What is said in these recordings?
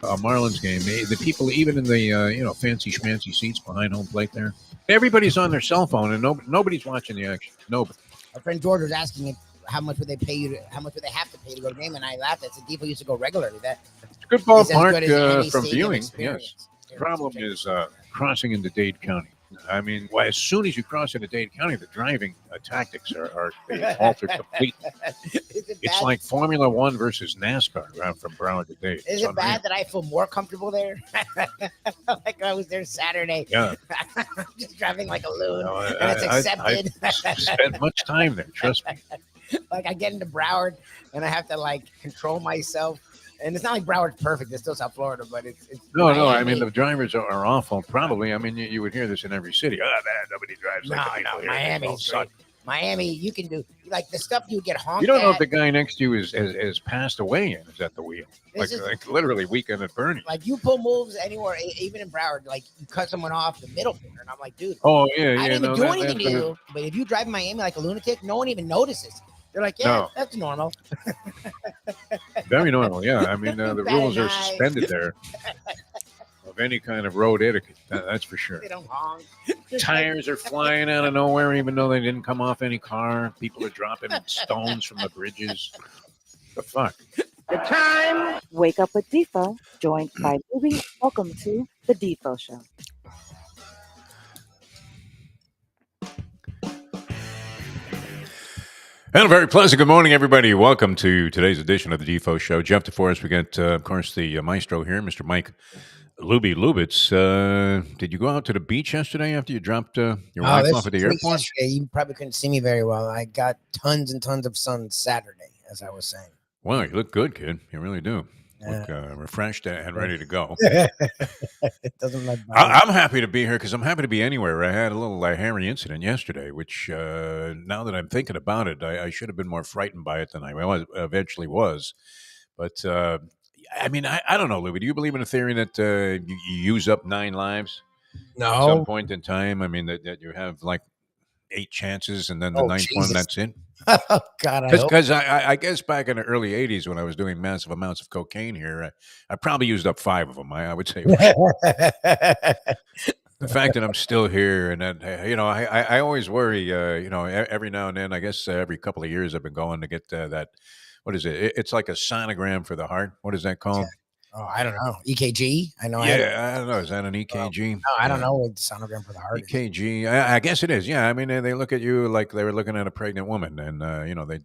a Marlins game, the people, even in the fancy schmancy seats behind home plate there, everybody's on their cell phone and nobody's watching the action. Nobody. Our friend George was asking how much would they pay you? How much would they have to pay to go to the game? And I laughed. I said, Defo used to go regularly. That it's a good ballpark from viewing. Yes. The problem is crossing into Dade County. I mean, as soon as you cross into Dade County, the driving tactics are altered completely. It's like Formula One versus NASCAR around from Broward to Dade. Is it bad that I feel more comfortable there? Like I was there Saturday. Yeah. I'm just driving like a loon, and it's accepted. I spent much time there, trust me. Like I get into Broward, and I have to like control myself. And it's not like Broward's perfect. It's still South Florida, but it's no. I mean, the drivers are awful. Probably. I mean, you would hear this in every city. Oh, man, nobody drives like the people here. Miami's great. Miami, you can do like the stuff you get honked. You don't know at. if the guy next to you is passed away and is at the wheel. Like literally Weekend at Bernie's. Like you pull moves anywhere, even in Broward. Like you cut someone off the middle finger, and I'm like, dude. Oh yeah. I didn't even do anything to you. But if you drive in Miami like a lunatic, no one even notices. They're like, that's normal. Very normal, yeah. I mean, the rules are suspended there of any kind of road etiquette. That's for sure. They don't honk. Tires are flying out of nowhere, even though they didn't come off any car. People are dropping stones from the bridges. The fuck? The time. Wake up with Defo, joined by Lubie. Welcome to the Defo Show. And a very pleasant good morning, everybody. Welcome to today's edition of the Defo Show. Jeff DeForest, we got, of course, the maestro here, Mr. Mike Lubitz. Did you go out to the beach yesterday after you dropped your wife off at the airport? Yesterday. You probably couldn't see me very well. I got tons and tons of sun Saturday, as I was saying. Wow, you look good, kid. You really do. Look refreshed and ready to go. It doesn't look bad. I'm happy to be here because I'm happy to be anywhere. I had a little hairy incident yesterday, which now that I'm thinking about it, I should have been more frightened by it than I eventually was. But I mean, I don't know, Louie. Do you believe in a theory that you use up 9 lives No. at some point in time? I mean, that you have like 8 chances and then the ninth one, that's it? Oh, God. Because I guess back in the early 80s when I was doing massive amounts of cocaine here, I probably used up 5 of them, I would say. The fact that I'm still here and that, I always worry, every now and then, I guess every couple of years I've been going to get that, what is it? It's like a sonogram for the heart. What is that called? Oh, I don't know. EKG? I know. Yeah, I don't know. Is that an EKG? No, I don't know what the sonogram for the heart is. EKG. I guess it is. Yeah. I mean, they look at you like they were looking at a pregnant woman, and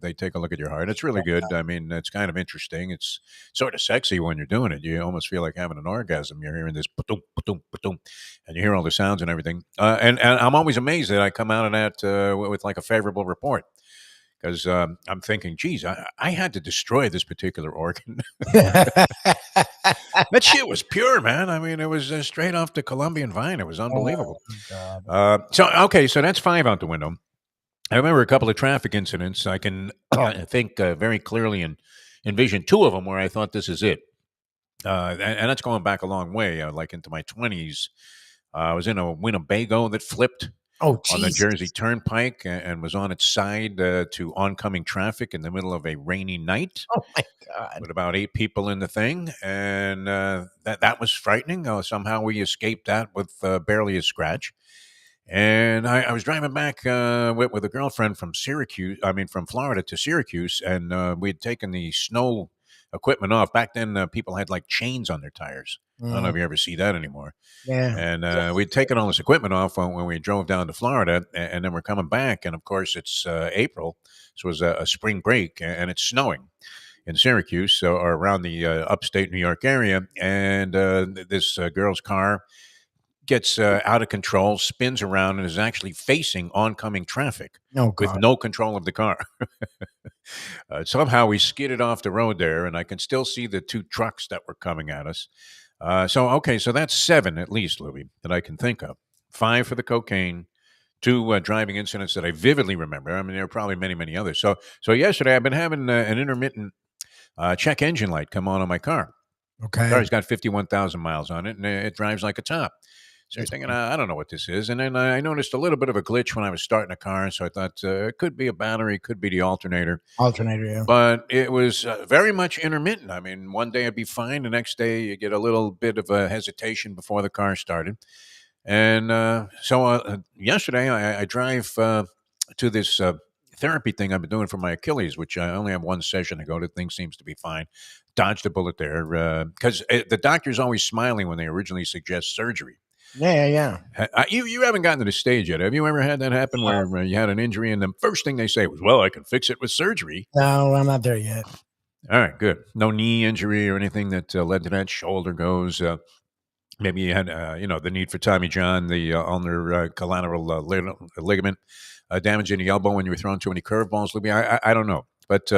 they take a look at your heart. It's really good. I mean, it's kind of interesting. It's sort of sexy when you're doing it. You almost feel like having an orgasm. You're hearing this ba-doom, ba-doom, ba-doom, and you hear all the sounds and everything. And I'm always amazed that I come out of that with like a favorable report. Because I'm thinking, geez, I had to destroy this particular organ. That shit was pure, man. I mean, it was straight off the Colombian vine. It was unbelievable. So that's 5 out the window. I remember a couple of traffic incidents. I can think very clearly and envision 2 of them where I thought this is it. And that's going back a long way, like into my 20s. I was in a Winnebago that flipped. On the Jersey Turnpike and was on its side to oncoming traffic in the middle of a rainy night. Oh, my God. With about 8 people in the thing. And that was frightening. Somehow we escaped that with barely a scratch. And I was driving back with a girlfriend from Florida to Syracuse. And we had taken the snow equipment off. Back then, people had like chains on their tires. I don't know if you ever see that anymore. Yeah. And we'd taken all this equipment off when we drove down to Florida, and then we're coming back. And, of course, it's April, so it was a spring break, and it's snowing in Syracuse or around the upstate New York area. And this girl's car gets out of control, spins around, and is actually facing oncoming traffic with no control of the car. Somehow we skidded off the road there, and I can still see the 2 trucks that were coming at us. So that's 7 at least, Louie, that I can think of. 5 for the cocaine, 2 driving incidents that I vividly remember. I mean, there are probably many, many others. So yesterday I've been having an intermittent check engine light come on my car. Okay. The car's got 51,000 miles on it, and it drives like a top. So you're thinking, I don't know what this is. And then I noticed a little bit of a glitch when I was starting a car. So I thought it could be a battery, could be the alternator. Alternator, yeah. But it was very much intermittent. I mean, one day it'd be fine. The next day you get a little bit of a hesitation before the car started. And so yesterday I drive to this therapy thing I've been doing for my Achilles, which I only have one session to go. The thing seems to be fine. Dodged a bullet there because the doctor's always smiling when they originally suggest surgery. Yeah. You haven't gotten to the stage yet. Have you ever had that happen where you had an injury and the first thing they say was, well, I can fix it with surgery? No, I'm not there yet. All right, good. No knee injury or anything that led to that. Shoulder goes. Maybe you had, the need for Tommy John, the ulnar collateral ligament damage in the elbow when you were throwing too many curveballs, Lubie. I don't know. But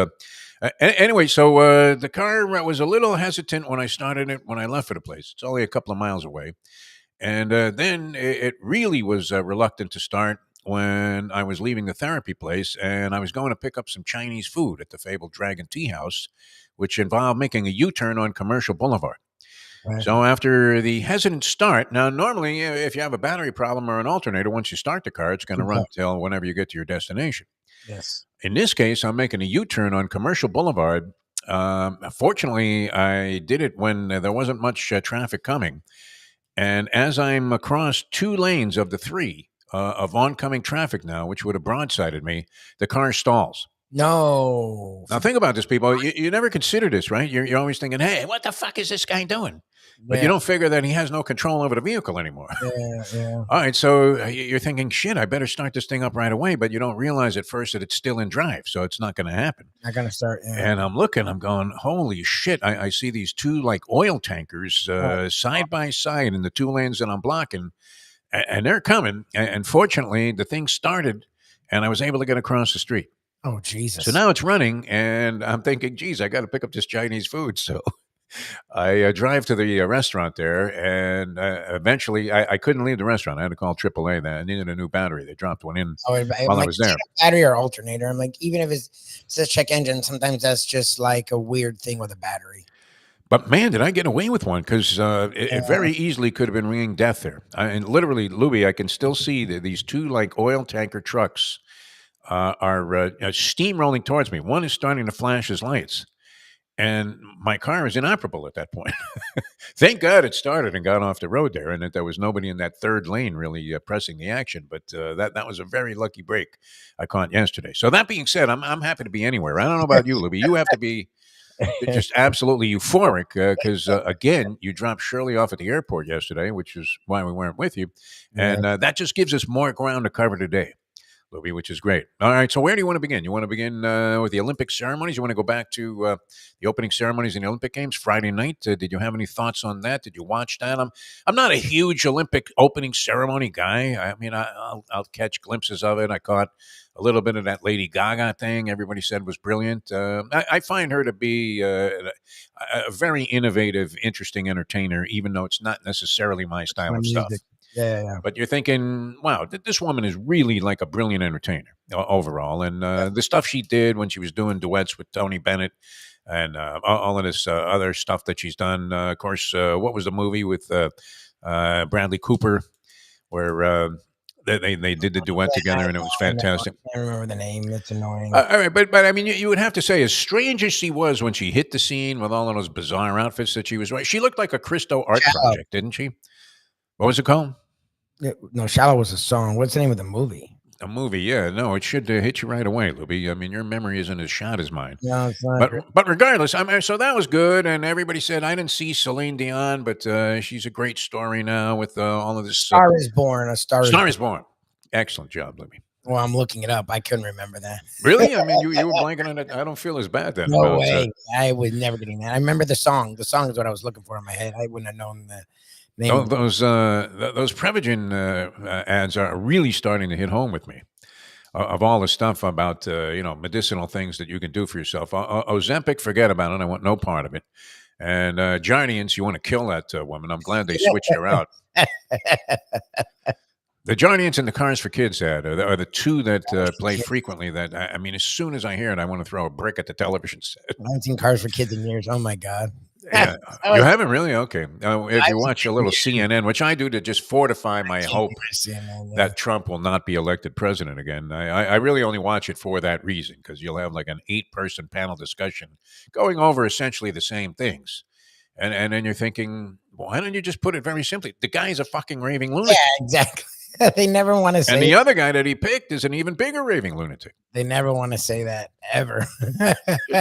anyway, so the car was a little hesitant when I started it when I left for the place. It's only a couple of miles away. And then it really was reluctant to start when I was leaving the therapy place and I was going to pick up some Chinese food at the fabled Dragon Tea House, which involved making a U-turn on Commercial Boulevard. Right. So after the hesitant start, now normally if you have a battery problem or an alternator, once you start the car, it's going to run till whenever you get to your destination. Yes. In this case, I'm making a U-turn on Commercial Boulevard. Fortunately, I did it when there wasn't much traffic coming. And as I'm across two lanes of the three of oncoming traffic now, which would have broadsided me, the car stalls. No. Now think about this, people. You never consider this, right? You're always thinking, hey, what the fuck is this guy doing? But you don't figure that he has no control over the vehicle anymore. Yeah. All right, so you're thinking, shit, I better start this thing up right away. But you don't realize at first that it's still in drive, so it's not going to happen. Not going to start. Yeah. And I'm going, holy shit. I see these two like oil tankers side by side in the two lanes that I'm blocking, and they're coming. And fortunately, the thing started, and I was able to get across the street. Oh, Jesus. So now it's running, and I'm thinking, geez, I got to pick up this Chinese food. So I drive to the restaurant there, and eventually I couldn't leave the restaurant. I had to call AAA. That I needed a new battery. They dropped one in while I was there. Battery or alternator. I'm like, even if it says check engine, sometimes that's just like a weird thing with a battery. But man, did I get away with one because it very easily could have been ringing death there. And literally, Lubie, I can still see these two like oil tanker trucks are steamrolling towards me. One is starting to flash his lights. And my car is inoperable at that point. Thank God it started and got off the road there, and that there was nobody in that third lane really pressing the action. But that was a very lucky break I caught yesterday. So that being said, I'm happy to be anywhere. I don't know about you, Lubie. You have to be just absolutely euphoric because, again, you dropped Shirley off at the airport yesterday, which is why we weren't with you. And that just gives us more ground to cover today, Lubie, which is great. All right, so where do you want to begin? You want to begin with the Olympic ceremonies? You want to go back to the opening ceremonies in the Olympic Games Friday night? Did you have any thoughts on that? Did you watch that? I'm not a huge Olympic opening ceremony guy. I mean, I'll catch glimpses of it. I caught a little bit of that Lady Gaga thing. Everybody said was brilliant. I find her to be a very innovative, interesting entertainer, even though it's not necessarily my style of stuff. Yeah. But you're thinking, wow, this woman is really like a brilliant entertainer overall. And the stuff she did when she was doing duets with Tony Bennett and all of this other stuff that she's done. Of course, what was the movie with Bradley Cooper where they did the duet together and it was fantastic? I can't remember the name. It's annoying. All right, but I mean, you would have to say, as strange as she was when she hit the scene with all of those bizarre outfits that she was wearing, she looked like a Christo art project, didn't she? What was it called? No, Shallow was a song. What's the name of the movie? A movie, yeah. No, it should hit you right away, Lubie. I mean, your memory isn't as shot as mine. No, it's not. But regardless, I mean, so that was good, and everybody said I didn't see Celine Dion, but she's a great story now with all of this. Star is Born. A Star is Born. Excellent job, Lubie. Well, I'm looking it up. I couldn't remember that. Really? I mean, you were blanking on it. I don't feel as bad then. No way. I was never getting that. I remember the song. The song is what I was looking for in my head. I wouldn't have known the name. Those Prevagen ads are really starting to hit home with me. Of all the stuff about medicinal things that you can do for yourself, Ozempic, forget about it. I want no part of it. And Jardiance, you want to kill that woman. I'm glad they switched her out. The Jardiance and the Cars for Kids ad are the two that play frequently. That I mean, as soon as I hear it, I want to throw a brick at the television set. 19 Cars for Kids in years. Oh my God. Yeah, I you was- haven't really? Okay. If I you was watch a little CNN, which I do to just fortify my can't hope watch CNN, yeah. that Trump will not be elected president again. I really only watch it for that reason because you'll have like an 8-person panel discussion going over essentially the same things. And then you're thinking, why don't you just put it very simply? The guy's a fucking raving Yeah, lunatic. exactly. They never want to And say the other guy that he picked is an even bigger raving lunatic. they never want to say that ever.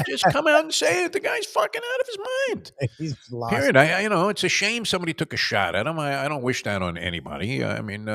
Just come out and say it. The guy's fucking out of his mind. He's lost. Period. It's a shame somebody took a shot at him. I don't wish that on anybody. I mean,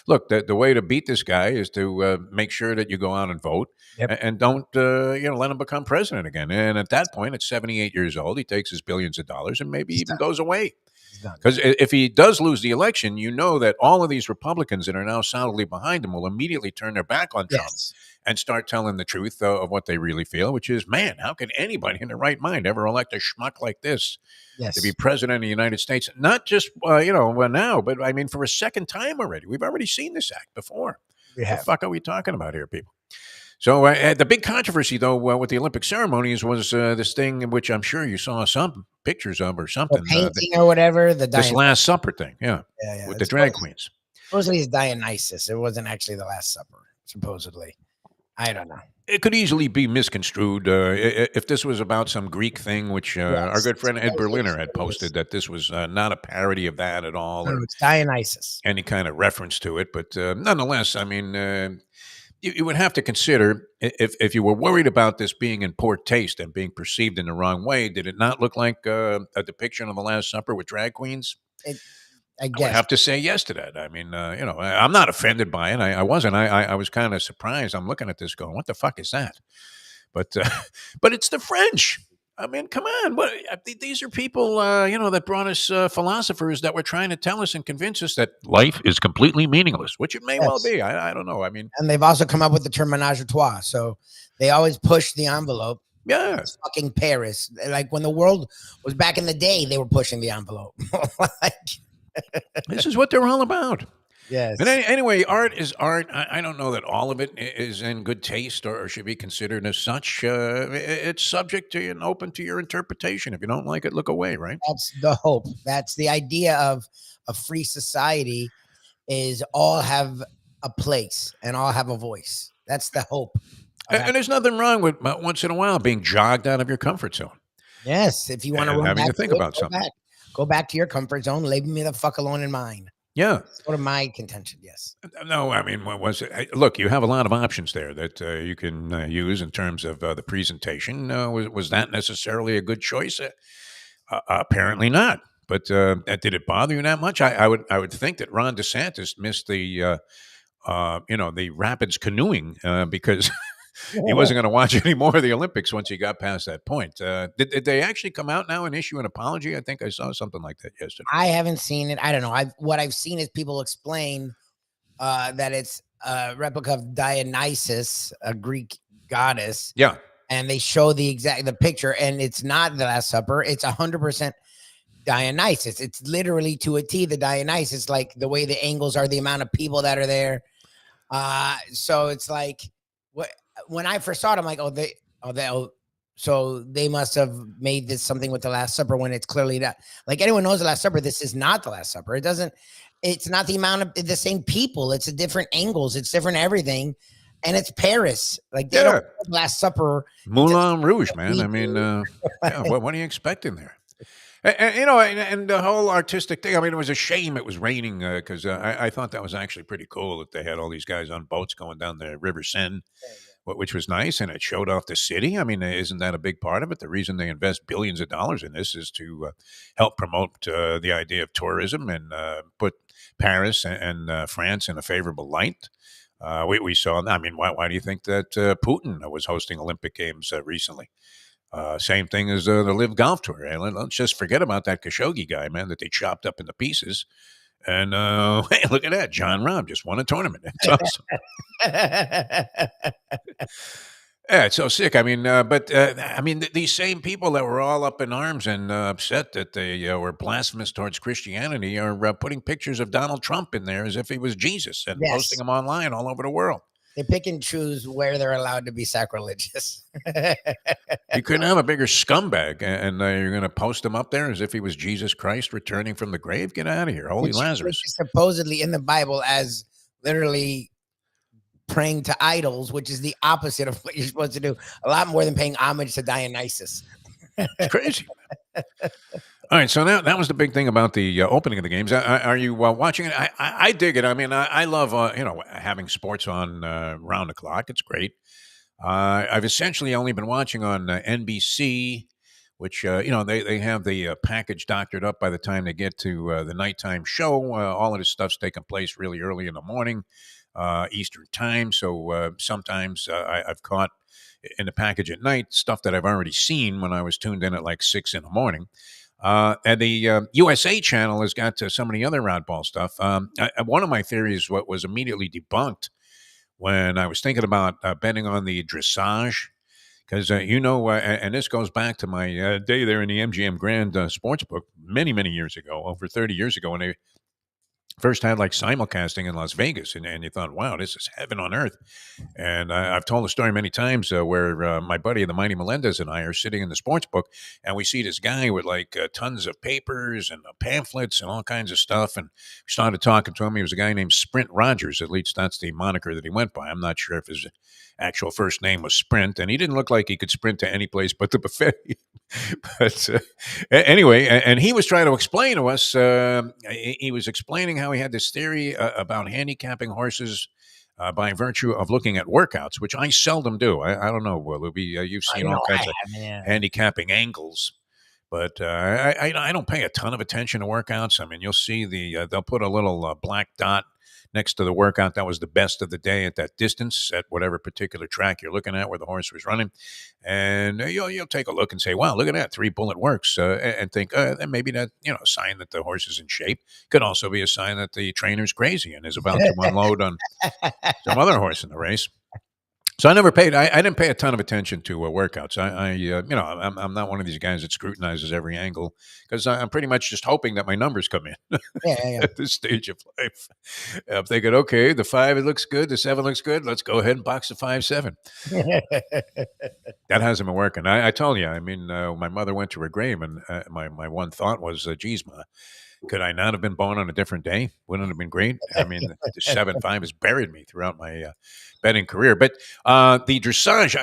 look, the way to beat this guy is to make sure that you go out and vote, Yep. and don't let him become president again. And at that point, at 78 years old, he takes his billions of dollars and maybe He's even done. goes away. He's done. Because if he does lose the election, you know that all of these Republicans that are now solidly behind him will immediately turn their back on Trump Yes. and start telling the truth of what they really feel, which is, man, how can anybody in their right mind ever elect a schmuck like this Yes. to be president of the United States? Not just, now, but I mean, for a second time already. We've already seen this act before. We What have. the fuck are we talking about here, people? So the big controversy, though, with the Olympic ceremonies was this thing in which I'm sure you saw some pictures of or The something. painting or whatever. The This Last Supper thing, yeah, with the it's drag supposed- queens. Supposedly it's Dionysus. It wasn't actually the Last Supper. Supposedly, I don't know. It could easily be misconstrued if this was about some Greek thing, which our Yes, good friend Ed supposedly Berliner had it was. posted that this was not a parody of that at all, No, or it's Dionysus. any kind of reference to it. But nonetheless, I mean, you would have to consider if you were worried about this being in poor taste and being perceived in the wrong way. Did it not look like a depiction of the Last Supper with drag queens? I I would guess. have to say yes to that. I mean, I'm not offended by it. I wasn't. I was kind of surprised. I'm looking at this going, what the fuck is that? But but it's the French. I mean, come on. These are people, that brought us philosophers that were trying to tell us and convince us that life is completely meaningless, which it may well Yes. be. I don't know. I mean, And they've also come up with the term menage a trois. So they always push the envelope. yeah. It's fucking Paris. Like when the world was back in the day, they were pushing the envelope. This is what they're all about. Yes. But anyway, art is art. I don't know that all of it is in good taste or should be considered as such. It's subject to and open to your interpretation. If you don't like it, look away, right? That's the hope. That's the idea of a free society is all have a place and all have a voice. That's the hope. And there's nothing wrong with once in a while being jogged out of your comfort zone. Yes. If you want to And run having back to think it, about go something. back. Go back to your comfort zone. Leave me the fuck alone in mine. Yeah. Sort of my contention. Yes. No, I mean, what was it? Look, you have a lot of options there that you can use in terms of the presentation. Was that necessarily a good choice? Apparently not. But did it bother you that much? I would think that Ron DeSantis missed the the rapids canoeing because he wasn't going to watch any more of the Olympics once he got past that point. Did they actually come out now and issue an apology? I think I saw something like that yesterday. I haven't seen it. I don't know. What I've seen is people explain that it's a replica of Dionysus, a Greek goddess. Yeah. And they show the picture, and it's not the Last Supper. It's 100% Dionysus. It's literally to a T the Dionysus, like the way the angles are, the amount of people that are there. So it's like when I first saw it, I'm like, so they must have made this something with the Last Supper when it's clearly not. Like anyone knows the Last Supper, this is not the Last Supper. It's not the amount of the same people. It's a different angles. It's different everything. And it's Paris. Like they don't have Last Supper. Moulin Rouge, man. I mean, what are you expecting there? And the whole artistic thing. I mean, it was a shame it was raining because I thought that was actually pretty cool that they had all these guys on boats going down the River Seine, which was nice, and it showed off the city. I mean, isn't that a big part of it? The reason they invest billions of dollars in this is to help promote the idea of tourism and put Paris and France in a favorable light. We saw. I mean, why do you think that Putin was hosting Olympic Games recently? Same thing as the Live Golf Tour. Let's just forget about that Khashoggi guy, man, that they chopped up into pieces. And hey, look at that. John Rahm just won a tournament. It's awesome. Yeah, it's so sick. I mean, these same people that were all up in arms and upset that they were blasphemous towards Christianity are putting pictures of Donald Trump in there as if he was Jesus and Yes. posting them online all over the world. They pick and choose where they're allowed to be sacrilegious. You couldn't have a bigger scumbag, and you're going to post him up there as if he was Jesus Christ returning from the grave. Get out of here, holy Lazarus! Which is supposedly in the Bible as literally praying to idols, which is the opposite of what you're supposed to do. A lot more than paying homage to Dionysus. It's crazy. All right, so that was the big thing about the opening of the games. Are you watching it? I dig it. I mean, I love having sports on round the clock. It's great. I've essentially only been watching on NBC, which they have the package doctored up by the time they get to the nighttime show. All of this stuff's taking place really early in the morning, Eastern time. So sometimes I've caught in the package at night stuff that I've already seen when I was tuned in at like 6 in the morning. And the USA channel has got so many other roundball stuff. One of my theories was immediately debunked when I was thinking about betting on the dressage. Because, and this goes back to my day there in the MGM Grand Sportsbook many, many years ago, over 30 years ago, when they first had like simulcasting in Las Vegas. And you thought, wow, this is heaven on earth. And I've told the story many times where my buddy, the Mighty Melendez, and I are sitting in the sports book, and we see this guy with like tons of papers and pamphlets and all kinds of stuff. And we started talking to him. He was a guy named Sprint Rogers. At least that's the moniker that he went by. I'm not sure if his actual first name was Sprint, and he didn't look like he could sprint to any place but the buffet. But anyway, and he was trying to explain to us, he was explaining how he had this theory about handicapping horses by virtue of looking at workouts, which I seldom do. I don't know, Lubie, you've seen all kinds of handicapping angles. But I don't pay a ton of attention to workouts. I mean, you'll see they'll put a little black dot next to the workout that was the best of the day at that distance at whatever particular track you're looking at where the horse was running. And you'll take a look and say, wow, look at that, 3 bullet works, and think maybe that, a sign that the horse is in shape. Could also be a sign that the trainer's crazy and is about to unload on some other horse in the race. So I never paid. I didn't pay a ton of attention to workouts. I'm not one of these guys that scrutinizes every angle because I'm pretty much just hoping that my numbers come in at this stage of life. I'm thinking, okay, the 5 it looks good, the 7 looks good. Let's go ahead and box the 5-7. That hasn't been working. I told you. I mean, my mother went to her grave, and my one thought was, geez, Ma, could I not have been born on a different day? Wouldn't it have been great? I mean, the 7-5 has buried me throughout my betting career. But the dressage,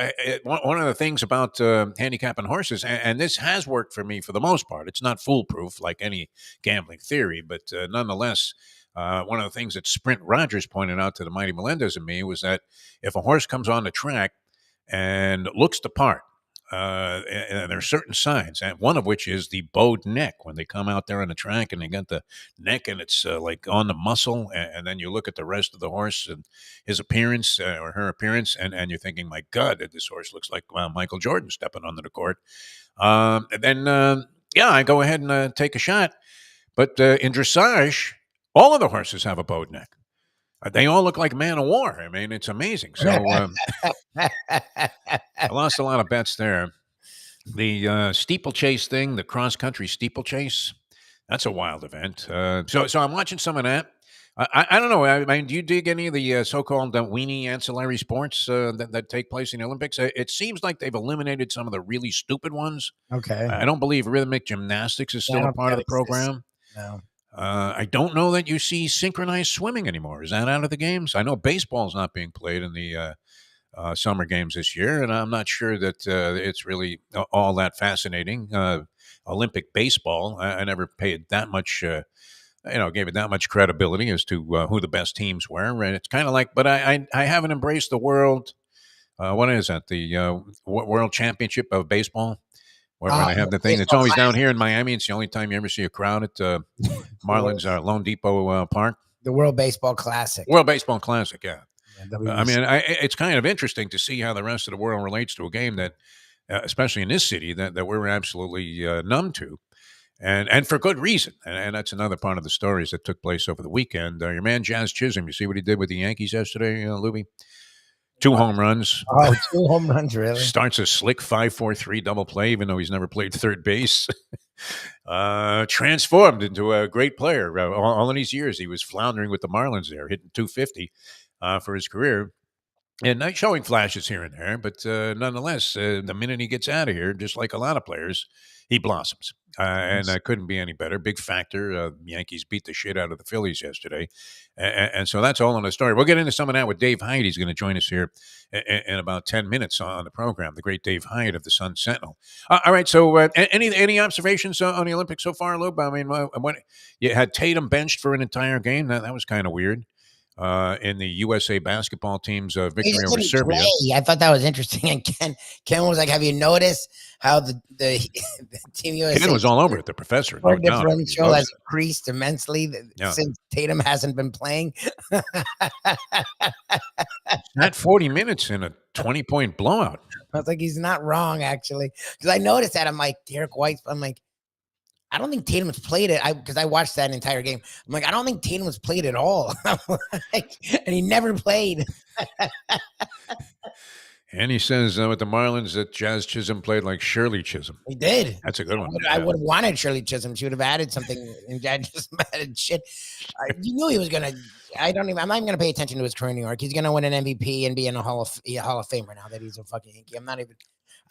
one of the things about handicapping horses, and this has worked for me for the most part. It's not foolproof like any gambling theory, but nonetheless, one of the things that Sprint Rogers pointed out to the Mighty Melendez and me was that if a horse comes on the track and looks the part, and there are certain signs, and one of which is the bowed neck. When they come out there on the track and they got the neck and it's like on the muscle, and then you look at the rest of the horse and his appearance or her appearance, and you're thinking, my God, this horse looks like Michael Jordan stepping onto the court. And then, I go ahead and take a shot. But in dressage, all of the horses have a bowed neck. They all look like Man of War. I mean, it's amazing. So I lost a lot of bets there. The steeplechase thing, the cross-country steeplechase, that's a wild event. So I'm watching some of that. I don't know. I mean, do you dig any of the so-called weenie ancillary sports that take place in the Olympics? It seems like they've eliminated some of the really stupid ones. Okay. I don't believe rhythmic gymnastics is still a part of the program. No. I don't know that you see synchronized swimming anymore. Is that out of the games? I know baseball is not being played in the summer games this year, and I'm not sure that it's really all that fascinating. Olympic baseball, I never paid that much, gave it that much credibility as to who the best teams were. And it's kind of like, but I haven't embraced the world. What is that? The World Championship of Baseball, where they have the thing. It's always down here in Miami. It's the only time you ever see a crowd at Marlins Lone Depot Park. The World Baseball Classic. World Baseball Classic, yeah. I mean, it's kind of interesting to see how the rest of the world relates to a game that, especially in this city, that we're absolutely numb to, and for good reason. And that's another part of the stories that took place over the weekend. Your man Jazz Chisholm, you see what he did with the Yankees yesterday, Lubie? 2 home runs. Oh, 2 home runs, really? Starts a slick 5-4-3 double play, even though he's never played third base. Transformed into a great player. All in these years, he was floundering with the Marlins there, hitting 250 for his career. And not showing flashes here and there, but nonetheless, the minute he gets out of here, just like a lot of players, he blossoms. And Yes. that couldn't be any better. Big factor. Yankees beat the shit out of the Phillies yesterday. And so that's all in the story. We'll get into some of that with Dave Hyde. He's going to join us here in about 10 minutes on the program, the great Dave Hyde of the Sun Sentinel. All right. So any observations on the Olympics so far, Lube? I mean, when you had Tatum benched for an entire game, that was kind of weird. In the USA basketball team's He victory over didn't Serbia. play. I thought that was interesting. And Ken was like, "Have you noticed how the Team USA Ken was all over it, the professor. score No doubt. He differential loves has it. increased immensely Yeah. since Tatum hasn't been playing?" Not 40 minutes in a 20-point blowout. I was like, he's not wrong, actually, because I noticed that. I'm like, Derek White. I'm like, I don't think Tatum has played it. Because I watched that entire game. I'm like, I don't think Tatum has played at all. Like, and he never played. And he says with the Marlins that Jazz Chisholm played like Shirley Chisholm. He did. That's a good one. I would have wanted Shirley Chisholm. She would have added something, and Jad just added shit. You knew he was gonna. I'm not even gonna pay attention to his career in New York. He's gonna win an MVP and be in a Hall of Famer now that he's a fucking Yankee. I'm not even.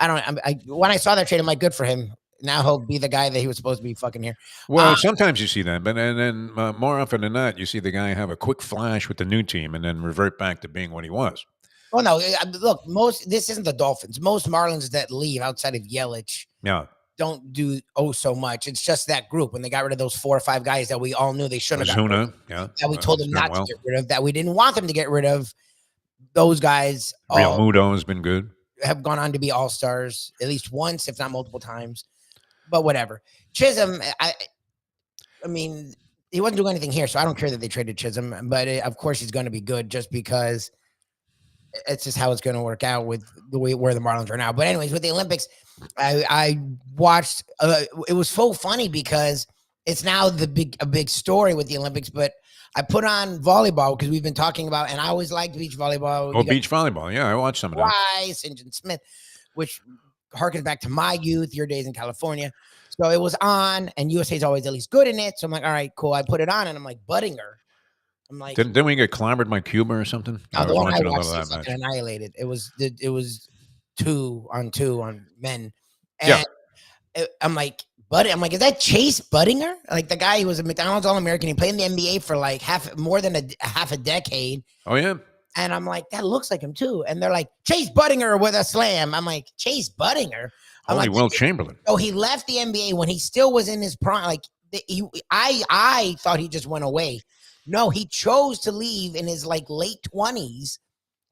I don't. When I saw that trade, I'm like, good for him. Now he'll be the guy that he was supposed to be fucking here. Well, sometimes you see that, but and then more often than not, you see the guy have a quick flash with the new team and then revert back to being what he was. Well, no, look, this isn't the Dolphins. Most Marlins that leave outside of Yelich, don't do so much. It's just that group when they got rid of those 4 or 5 guys that we all knew they shouldn't have got rid of, that we told them not to get rid of, that we didn't want them to get rid of. Those guys, Real Muto has been good. Have gone on to be all-stars at least once, if not multiple times. But whatever. Chisholm, I mean, he wasn't doing anything here, so I don't care that they traded Chisholm. But of course, he's going to be good just because it's just how it's going to work out with the way where the Marlins are now. But anyways, with the Olympics, I watched. It was so funny because it's now a big story with the Olympics. But I put on volleyball because we've been talking about, and I always liked beach volleyball. Oh, beach volleyball, yeah, I watched some of that. Rice and Smith, which harkens back to my youth, your days in California. So it was on, and USA is always at least good in it. So I'm like, all right, cool. I put it on, and I'm like, Buttinger. I'm like, didn't we get clobbered by Cuba or something? I was watching a little of that match. Annihilated. It was 2-on-2 on men. And I'm like, is that Chase Buttinger? Like the guy who was a McDonald's All-American. He played in the NBA for like more than half a decade. Oh, yeah. And I'm like, that looks like him too. And they're like, Chase Buttinger with a slam. I'm like, Chase Buttinger? I'm Holy like, Will Chamberlain. Oh, he left the NBA when he still was in his prime. Like, I thought he just went away. No, he chose to leave in his like late 20s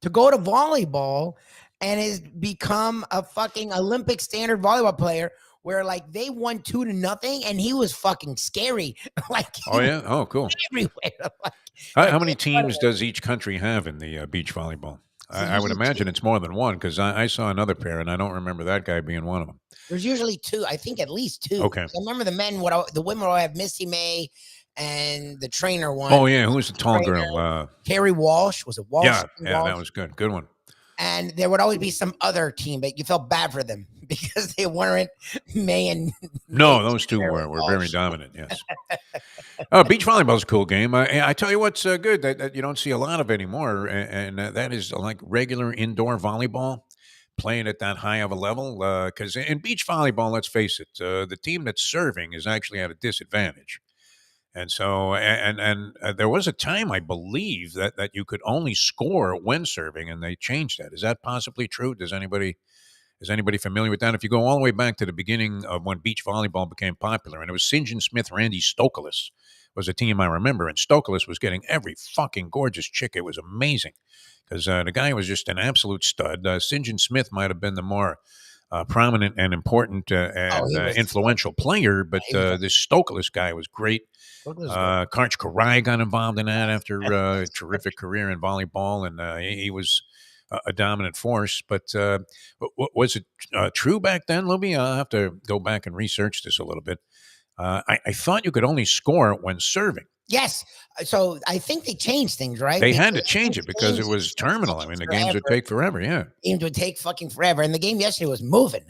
to go to volleyball and has become a fucking Olympic standard volleyball player where like they won 2-0 and he was fucking scary. Like, oh yeah, oh cool. Everywhere. How many teams does each country have in the beach volleyball? I would imagine it's more than one because I saw another pair and I don't remember that guy being one of them. There's usually 2. I think at least 2. Okay. I remember the men. The women will have Missy May and the trainer one. Oh yeah, who was the tall girl? Carrie Walsh. Was it Walsh? Yeah, Walsh? That was good. Good one. And there would always be some other team, but you felt bad for them because they weren't May and. No, those two were very dominant. Yes. Beach volleyball is a cool game. I tell you what's good that you don't see a lot of anymore, and that is like regular indoor volleyball, playing at that high of a level. Because in beach volleyball, let's face it, the team that's serving is actually at a disadvantage. And so, and there was a time, I believe, that you could only score when serving, and they changed that. Is that possibly true? Is anybody familiar with that? If you go all the way back to the beginning of when beach volleyball became popular, and it was St. John Smith, Randy Stokelis was a team I remember, and Stokelis was getting every fucking gorgeous chick. It was amazing because the guy was just an absolute stud. St. John Smith might have been the more prominent and important and influential player, but this Stokelis guy was great. Karch Karai got involved in that after a terrific career in volleyball, and he was a dominant force. But was it true back then, Lubie? I'll have to go back and research this a little bit. I thought you could only score when serving. Yes. So I think they changed things, right? They had to change it because it was terminal. I mean, the games would take forever. Yeah. Games would take fucking forever. And the game yesterday was moving.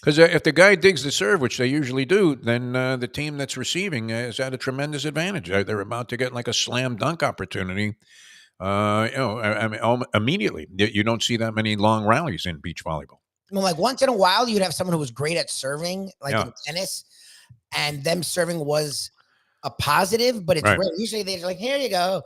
Because if the guy digs the serve, which they usually do, then the team that's receiving is at a tremendous advantage. They're about to get like a slam dunk opportunity I mean, immediately you don't see that many long rallies in beach volleyball. Well, like once in a while, you'd have someone who was great at serving, like Yeah. in tennis, and them serving was a positive, but it's Right. rare. Usually they're like, here you go.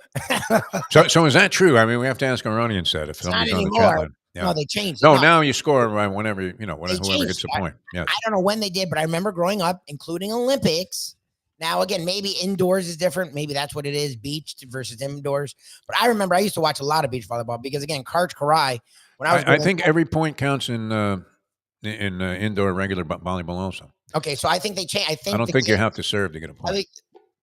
So is that true? I mean, we have to ask our audience that if It's not somebody's on the chat anymore. line. Yeah. No, they changed it. No, No, now you score whenever they whoever changed gets the it. point. Yes. I don't know when they did, but I remember growing up, including Olympics. Now, again, maybe indoors is different. Maybe that's what it is, beach versus indoors. But I remember I used to watch a lot of beach volleyball because, again, Karch Karai, when I was I growing think up. every point counts in indoor regular volleyball also. Okay, so I think they changed. I don't think you have to serve to get a point.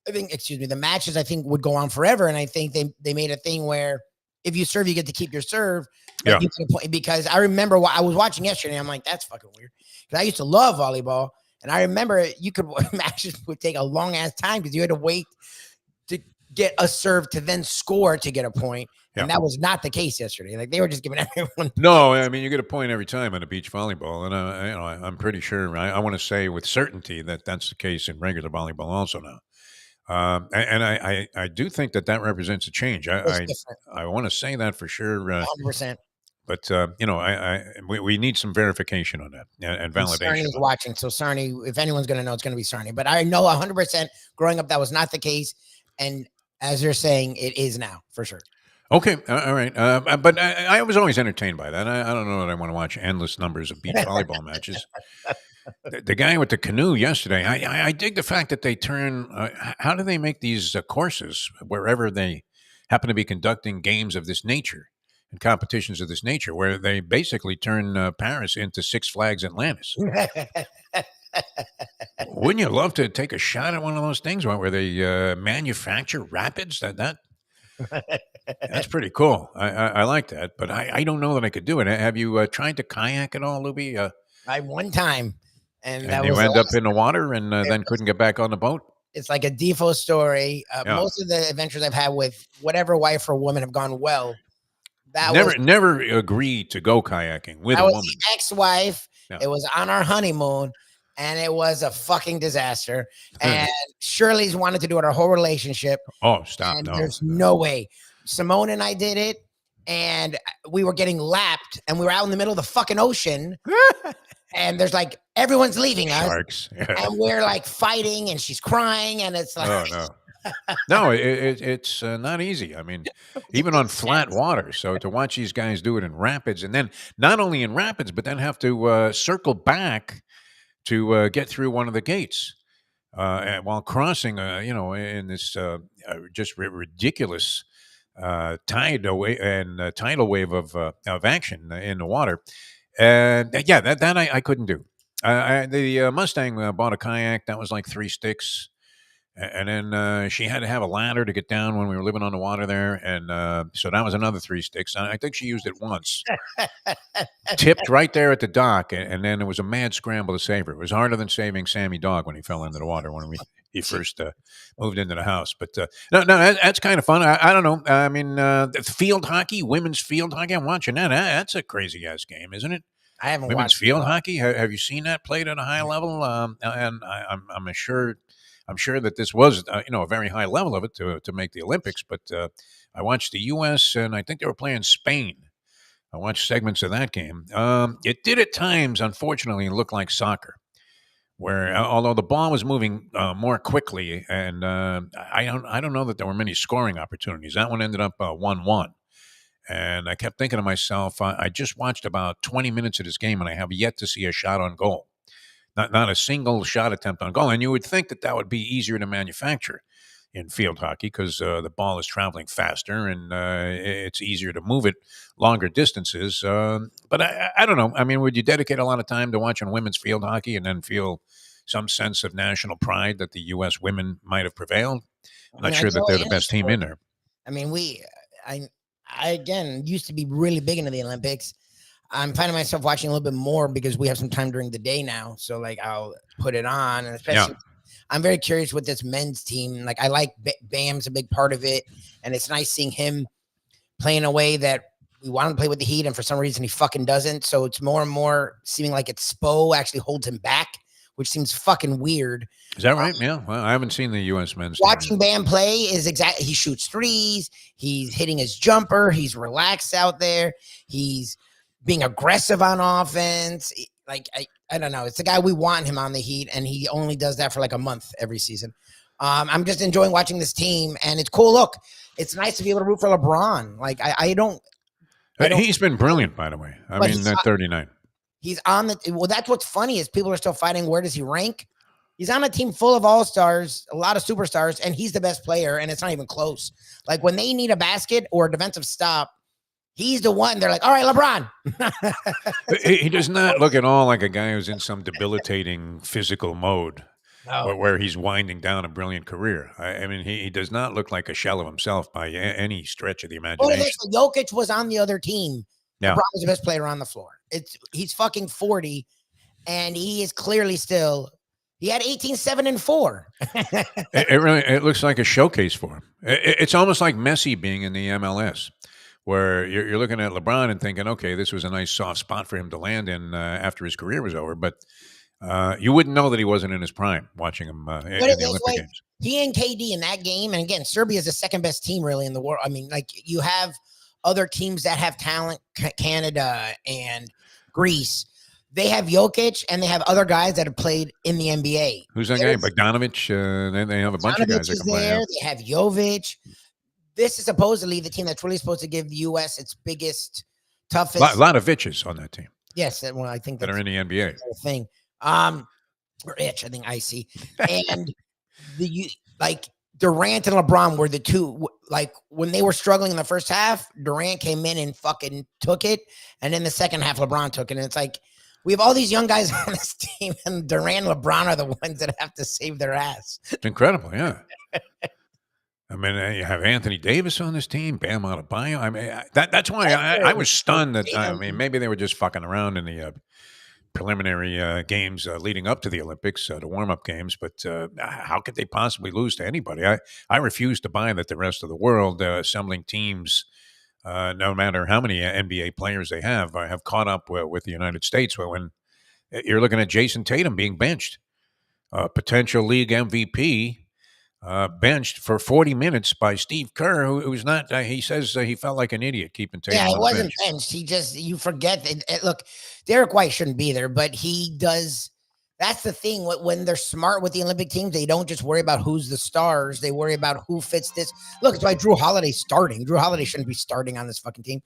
I think, excuse me, the matches I think would go on forever, and I think they made a thing where if you serve, you get to keep your serve. Yeah. You can play, because I remember what I was watching yesterday. I'm like, that's fucking weird, because I used to love volleyball, and I remember you could matches would take a long ass time because you had to wait to get a serve to then score to get a point, and that was not the case yesterday. Like they were just giving everyone. No, I mean you get a point every time on a beach volleyball, and I'm pretty sure. I want to say with certainty that that's the case in regular volleyball also now. And I do think that represents a change. I want to say that for sure. 100%. But we need some verification on that and validation. Sarni's watching, so Sarni, if anyone's going to know, it's going to be Sarni. But I know 100% growing up that was not the case, and as you're saying, it is now for sure. Okay, all right. But I was always entertained by that. I don't know that I want to watch endless numbers of beach volleyball matches. The guy with the canoe yesterday, I dig the fact that they turn. How do they make these courses wherever they happen to be conducting games of this nature and competitions of this nature, where they basically turn Paris into Six Flags Atlantis? Wouldn't you love to take a shot at one of those things where they manufacture rapids? That's pretty cool. I like that, but I don't know that I could do it. Have you tried to kayak at all, Lubie? I one time, and that you was end up in the water and then couldn't get back on the boat. It's like a Defo story. Most of the adventures I've had with whatever wife or woman have gone well. That never agreed to go kayaking with a woman. The ex-wife. Yeah. It was on our honeymoon, and it was a fucking disaster. And Shirley's wanted to do it our whole relationship. Oh, stop! No, there's no way. Simone and I did it, and we were getting lapped, and we were out in the middle of the fucking ocean. And there's like everyone's leaving us, and we're like fighting, and she's crying, and it's like, no, it's not easy. I mean, even on flat water. So to watch these guys do it in rapids, and then not only in rapids, but then have to circle back to get through one of the gates while crossing, in this just ridiculous tidal wave of action in the water. And that I couldn't do. The Mustang bought a kayak that was like 3 sticks, and then she had to have a ladder to get down when we were living on the water there, and so that was another 3 sticks. And I think she used it once, tipped right there at the dock, and then it was a mad scramble to save her. It was harder than saving Sammy Dog when he fell into the water when he first moved into the house. But no, that's kind of fun. I don't know. I mean, field hockey, women's field hockey. I'm watching that. That's a crazy ass game, isn't it? I haven't women's watched field hockey. Have you seen that played at a high level? And I'm sure that this was a very high level of it to make the Olympics. But I watched the U.S. and I think they were playing Spain. I watched segments of that game. It did at times, unfortunately, look like soccer, where although the ball was moving more quickly, and I don't know that there were many scoring opportunities. That one ended up 1-1. And I kept thinking to myself, I just watched about 20 minutes of this game, and I have yet to see a shot on goal. Not a single shot attempt on goal. And you would think that would be easier to manufacture in field hockey because the ball is traveling faster and it's easier to move it longer distances. But I don't know. I mean, would you dedicate a lot of time to watching women's field hockey and then feel some sense of national pride that the U.S. women might have prevailed? I'm not sure that they're the best team in there. I mean, I again used to be really big into the Olympics. I'm finding myself watching a little bit more because we have some time during the day now. So like I'll put it on, and especially I'm very curious with this men's team. Like I like Bam's a big part of it, and it's nice seeing him play in a way that we want him to play with the Heat, and for some reason he fucking doesn't. So it's more and more seeming like it's Spo actually holds him back, which seems fucking weird. Is that right? Yeah. Well, I haven't seen the U.S. men's team. Watching Bam play is exactly. He shoots threes. He's hitting his jumper. He's relaxed out there. He's being aggressive on offense. Like I don't know. It's the guy we want him on the Heat, and he only does that for like a month every season. I'm just enjoying watching this team, and it's cool. Look, it's nice to be able to root for LeBron. Like I don't. He's been brilliant, by the way. I mean, at 39. He's on the. Well, that's what's funny is people are still fighting. Where does he rank? He's on a team full of all-stars, a lot of superstars, and he's the best player, and it's not even close. Like when they need a basket or a defensive stop, he's the one. They're like, all right, LeBron. He does not look at all like a guy who's in some debilitating physical mode where he's winding down a brilliant career. I mean, he does not look like a shell of himself by any stretch of the imagination. Jokic was on the other team. Yeah. LeBron was the best player on the floor. He's fucking 40, and he is clearly still – he had 18, 7, and 4. It looks like a showcase for him. It's almost like Messi being in the MLS, where you're looking at LeBron and thinking, okay, this was a nice soft spot for him to land in after his career was over. But you wouldn't know that he wasn't in his prime watching him in the Olympic Games. He and KD in that game, and again, Serbia is the second best team really in the world. I mean, like you have other teams that have talent, Canada and Greece. They have Jokic, and they have other guys that have played in the NBA. Who's that guy? Bogdanovic. Then they have a bunch of guys that can play. They have Jovic. This is supposedly the team that's really supposed to give the U.S. its biggest, toughest. A lot of Vitches on that team. Yes, well, I think that are in the NBA. Thing, or Itch, I think icy, and like Durant and LeBron were the two. Like when they were struggling in the first half, Durant came in and fucking took it, and in the second half, LeBron took it, and it's like. We have all these young guys on this team, and Durant and LeBron are the ones that have to save their ass. It's incredible, yeah. I mean, you have Anthony Davis on this team, Bam Adebayo. I mean, that's why I was stunned that, I mean, maybe they were just fucking around in the preliminary games leading up to the Olympics, the warm-up games, but how could they possibly lose to anybody? I refuse to buy that the rest of the world assembling teams no matter how many NBA players they have caught up with the United States. When you're looking at Jason Tatum being benched, potential league MVP, benched for 40 minutes by Steve Kerr, who's not. He says he felt like an idiot keeping Tatum. Yeah, he wasn't bench. benched. He just you forget that. Look, Derek White shouldn't be there, but he does. That's the thing. When they're smart with the Olympic teams, they don't just worry about who's the stars. They worry about who fits this. Look, it's why Drew Holiday's starting. Drew Holiday shouldn't be starting on this fucking team.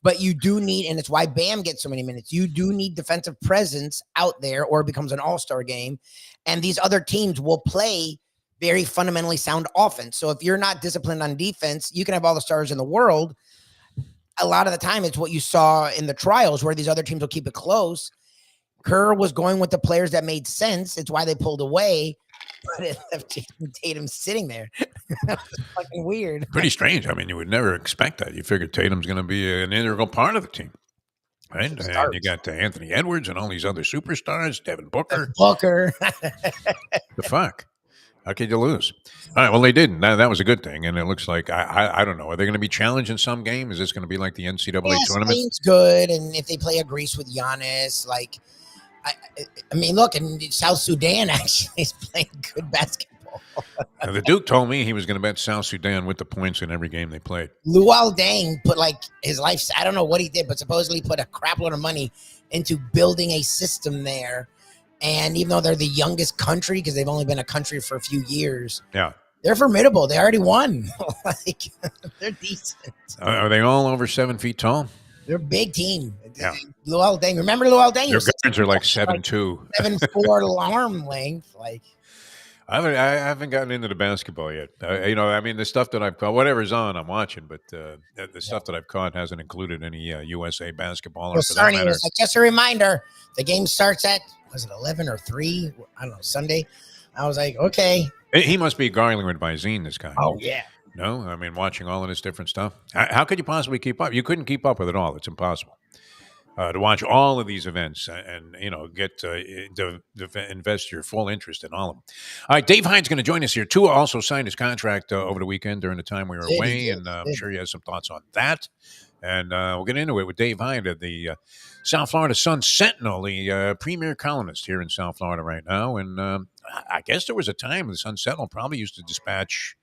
But you do need, and it's why Bam gets so many minutes. You do need defensive presence out there or it becomes an all-star game. And these other teams will play very fundamentally sound offense. So if you're not disciplined on defense, you can have all the stars in the world. A lot of the time, it's what you saw in the trials where these other teams will keep it close. Kerr was going with the players that made sense. It's why they pulled away, but it left Jason Tatum sitting there. That was fucking weird. Pretty strange. I mean, you would never expect that. You figured Tatum's going to be an integral part of the team, right? And you got Anthony Edwards and all these other superstars, Devin Booker. The fuck? How could you lose? All right, well, they didn't. That was a good thing, and it looks like, I don't know, are they going to be challenged in some game? Is this going to be like the NCAA tournament? Spain's good, and if they play a Greece with Giannis, like, I mean, look, and South Sudan actually is playing good basketball. Now, the Duke told me he was going to bet South Sudan with the points in every game they played. Luol Deng put like his life. I don't know what he did, but supposedly put a crap load of money into building a system there. And even though they're the youngest country, because they've only been a country for a few years, they're formidable. They already won. Like they're decent. Are they all over 7 feet tall? They're a big team. Yeah. Luol Deng. Remember Luol Deng? Their guards are like 7'2". 7'4" arm length. Like I haven't gotten into the basketball yet. You know, I mean, the stuff that I've caught, whatever's on, I'm watching. But the stuff that I've caught hasn't included any USA basketball. Or for that matter. Was like, just a reminder, the game starts at, was it 11 or 3? I don't know, Sunday. I was like, okay. He must be gargling with Visine, this guy. Oh, yeah. No, I mean, watching all of this different stuff. How could you possibly keep up? You couldn't keep up with it all. It's impossible. To watch all of these events and you know, get to invest your full interest in all of them. All right, Dave Hyde's going to join us here. Tua also signed his contract over the weekend during the time we were away, and I'm sure he has some thoughts on that And we'll get into it with Dave Hyde of the South Florida Sun Sentinel, the premier columnist here in South Florida right now. And I guess there was a time the Sun Sentinel probably used to dispatch,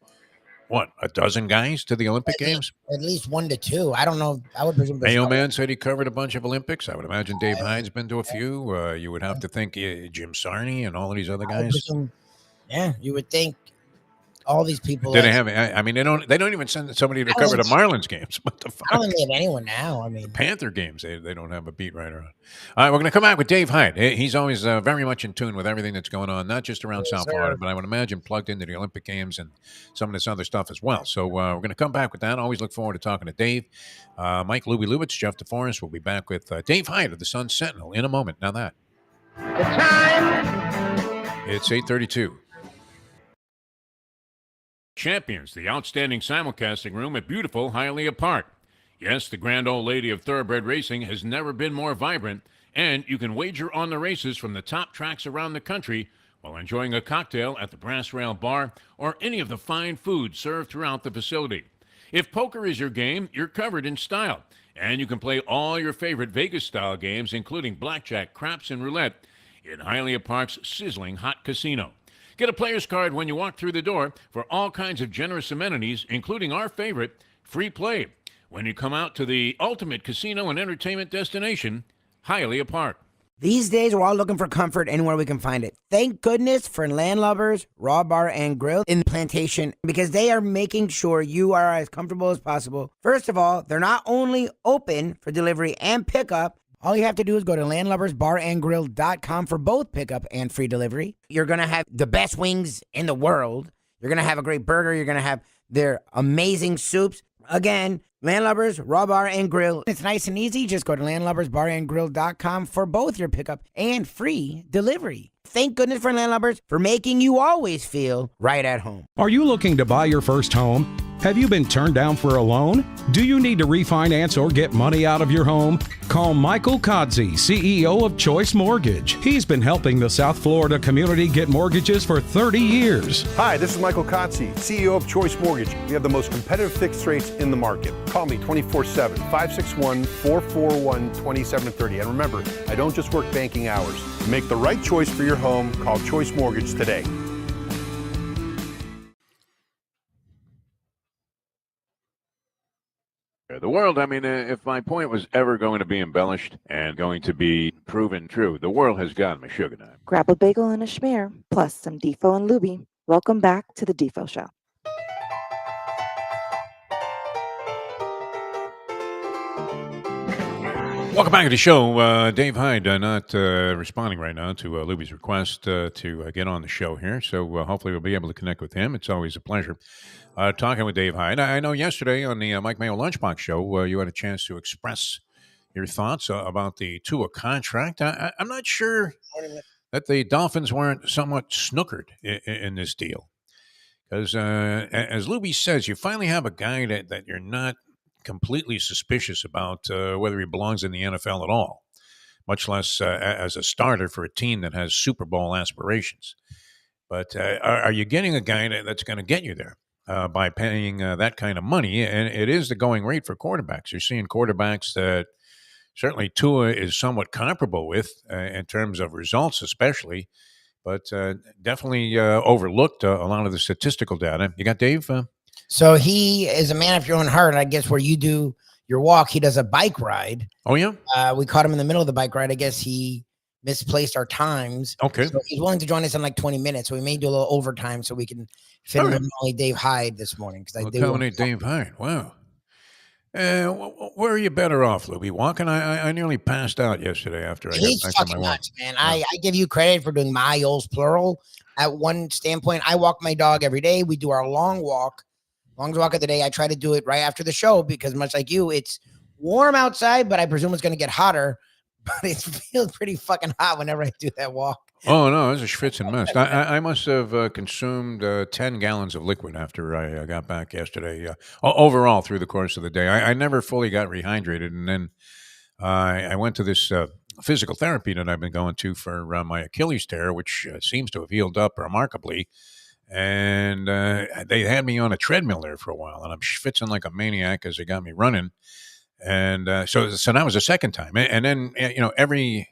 a dozen guys to the Olympic Games? At least 1 to 2. I don't know. I would presume. Mayo Man said he covered a bunch of Olympics. I would imagine Dave Hyde's been to a few. You would have to think Jim Sarney and all of these other guys. Yeah, you would think all these people. Did they have? I mean, they don't even send somebody to cover the Marlins games. What the fuck? I don't think they have anyone now. I mean, the Panther games, they don't have a beat writer on. All right, we're going to come back with Dave Hyde. He's always very much in tune with everything that's going on, not just around South Florida, but I would imagine plugged into the Olympic Games and some of this other stuff as well. So we're going to come back with that. Always look forward to talking to Dave. Mike Lubie Lubitz, Jeff DeForest will be back with Dave Hyde of the Sun Sentinel in a moment. Now that. The time. It's 8:32. Champions, the outstanding simulcasting room at beautiful Hialeah Park. Yes, the grand old lady of thoroughbred racing has never been more vibrant, and you can wager on the races from the top tracks around the country while enjoying a cocktail at the Brass Rail Bar or any of the fine food served throughout the facility. If poker is your game, you're covered in style, and you can play all your favorite Vegas-style games, including blackjack, craps, and roulette, in Hialeah Park's sizzling hot casino. Get a player's card when you walk through the door for all kinds of generous amenities, including our favorite, free play, when you come out to the ultimate casino and entertainment destination, Hialeah Park. These days, we're all looking for comfort anywhere we can find it. Thank goodness for Landlubbers Raw Bar and Grill in Plantation, because they are making sure you are as comfortable as possible. First of all, they're not only open for delivery and pickup. All you have to do is go to landlubbersbarandgrill.com for both pickup and free delivery. You're going to have the best wings in the world. You're going to have a great burger. You're going to have their amazing soups. Again, Landlubbers, Raw Bar, and Grill. It's nice and easy. Just go to landlubbersbarandgrill.com for both your pickup and free delivery. Thank goodness for Landlubbers for making you always feel right at home. Are you looking to buy your first home? Have you been turned down for a loan? Do you need to refinance or get money out of your home? Call Michael Kodsey, CEO of Choice Mortgage. He's been helping the South Florida community get mortgages for 30 years. Hi, this is Michael Kodsey, CEO of Choice Mortgage. We have the most competitive fixed rates in the market. Call me 24/7, 561-441-2730. And remember, I don't just work banking hours. To make the right choice for your home, call Choice Mortgage today. The world, I mean, if my point was ever going to be embellished and going to be proven true, the world has gotten me sugar now. Grab a bagel and a schmear, plus some Defo and Lubie. Welcome back to the Defo Show. Welcome back to the show. Dave Hyde not responding right now to Lubie's request to get on the show here. So hopefully we'll be able to connect with him. It's always a pleasure talking with Dave Hyde. I know yesterday on the Mike Mayo Lunchbox show, you had a chance to express your thoughts about the Tua contract. I'm not sure that the Dolphins weren't somewhat snookered in this deal. Because as Lubie says, you finally have a guy that you're not completely suspicious about whether he belongs in the NFL at all, much less as a starter for a team that has Super Bowl aspirations. But are you getting a guy that's going to get you there by paying that kind of money? And it is the going rate for quarterbacks. You're seeing quarterbacks that certainly Tua is somewhat comparable with in terms of results especially, but definitely overlooked a lot of the statistical data. You got Dave? So he is a man after your own heart. I guess where you do your walk, he does a bike ride. Oh, yeah? We caught him in the middle of the bike ride. I guess he misplaced our times. Okay. So he's willing to join us in like 20 minutes. So we may do a little overtime so we can fit him in only Dave Hyde this morning. Because I do Dave Hyde. Wow. Where are you better off, Lubie? Walking? I nearly passed out yesterday after I got back fucking from my nuts, man. I give you credit for doing miles, plural. At one standpoint, I walk my dog every day. We do our longest walk of the day. I try to do it right after the show because much like you, it's warm outside, but I presume it's going to get hotter. But it feels pretty fucking hot whenever I do that walk. Oh, no, it was a schwitzing mess. I must have consumed 10 gallons of liquid after I got back yesterday, overall through the course of the day. I never fully got rehydrated, and then I went to this physical therapy that I've been going to for my Achilles tear, which seems to have healed up remarkably. And they had me on a treadmill there for a while, and I'm schwitzing like a maniac as they got me running. And so that was the second time. And then, every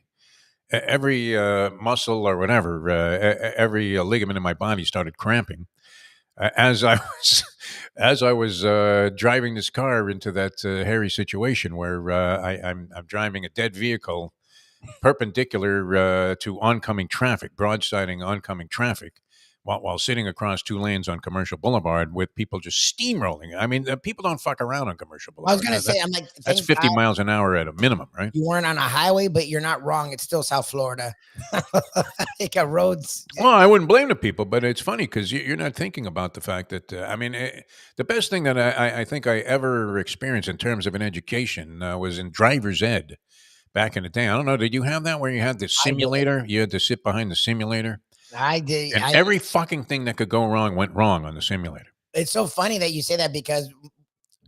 muscle or whatever, every ligament in my body started cramping as I was driving this car into that hairy situation where I'm driving a dead vehicle perpendicular to oncoming traffic, broadsiding oncoming traffic, while sitting across 2 lanes on Commercial Boulevard with people just steamrolling. I mean, people don't fuck around on Commercial I was Boulevard. gonna say, I'm like, That's thank 50 God miles an hour at a minimum, right? you weren't on a highway, but you're not wrong. It's still South Florida. They got roads. Well, I wouldn't blame the people, but it's funny because you're not thinking about the fact that, the best thing that I think I ever experienced in terms of an education was in driver's ed back in the day. I don't know. Did you have that where you had the I did. simulator? You had to sit behind the simulator? I did. And every fucking thing that could go wrong went wrong on the simulator. It's so funny that you say that because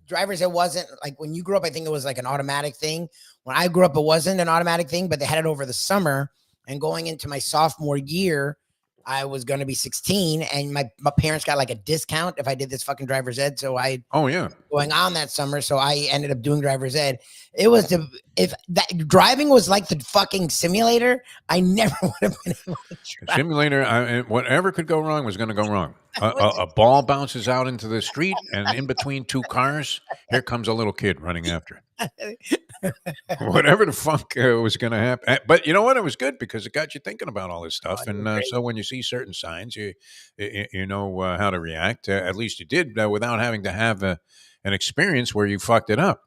drivers, it wasn't like when you grew up, I think it was like an automatic thing. When I grew up, it wasn't an automatic thing, but they had it over the summer. And going into my sophomore year, I was going to be 16 and my parents got like a discount if I did this fucking driver's ed. So going on that summer. So I ended up doing driver's ed. It was if that driving was like the fucking simulator, I never would have been able to drive. Simulator, whatever could go wrong was going to go wrong. A ball bounces out into the street and in between 2 cars, here comes a little kid running after it. Whatever the fuck was going to happen. But you know what? It was good because it got you thinking about all this stuff. And so when you see certain signs, you know how to react. At least you did without having to have an experience where you fucked it up,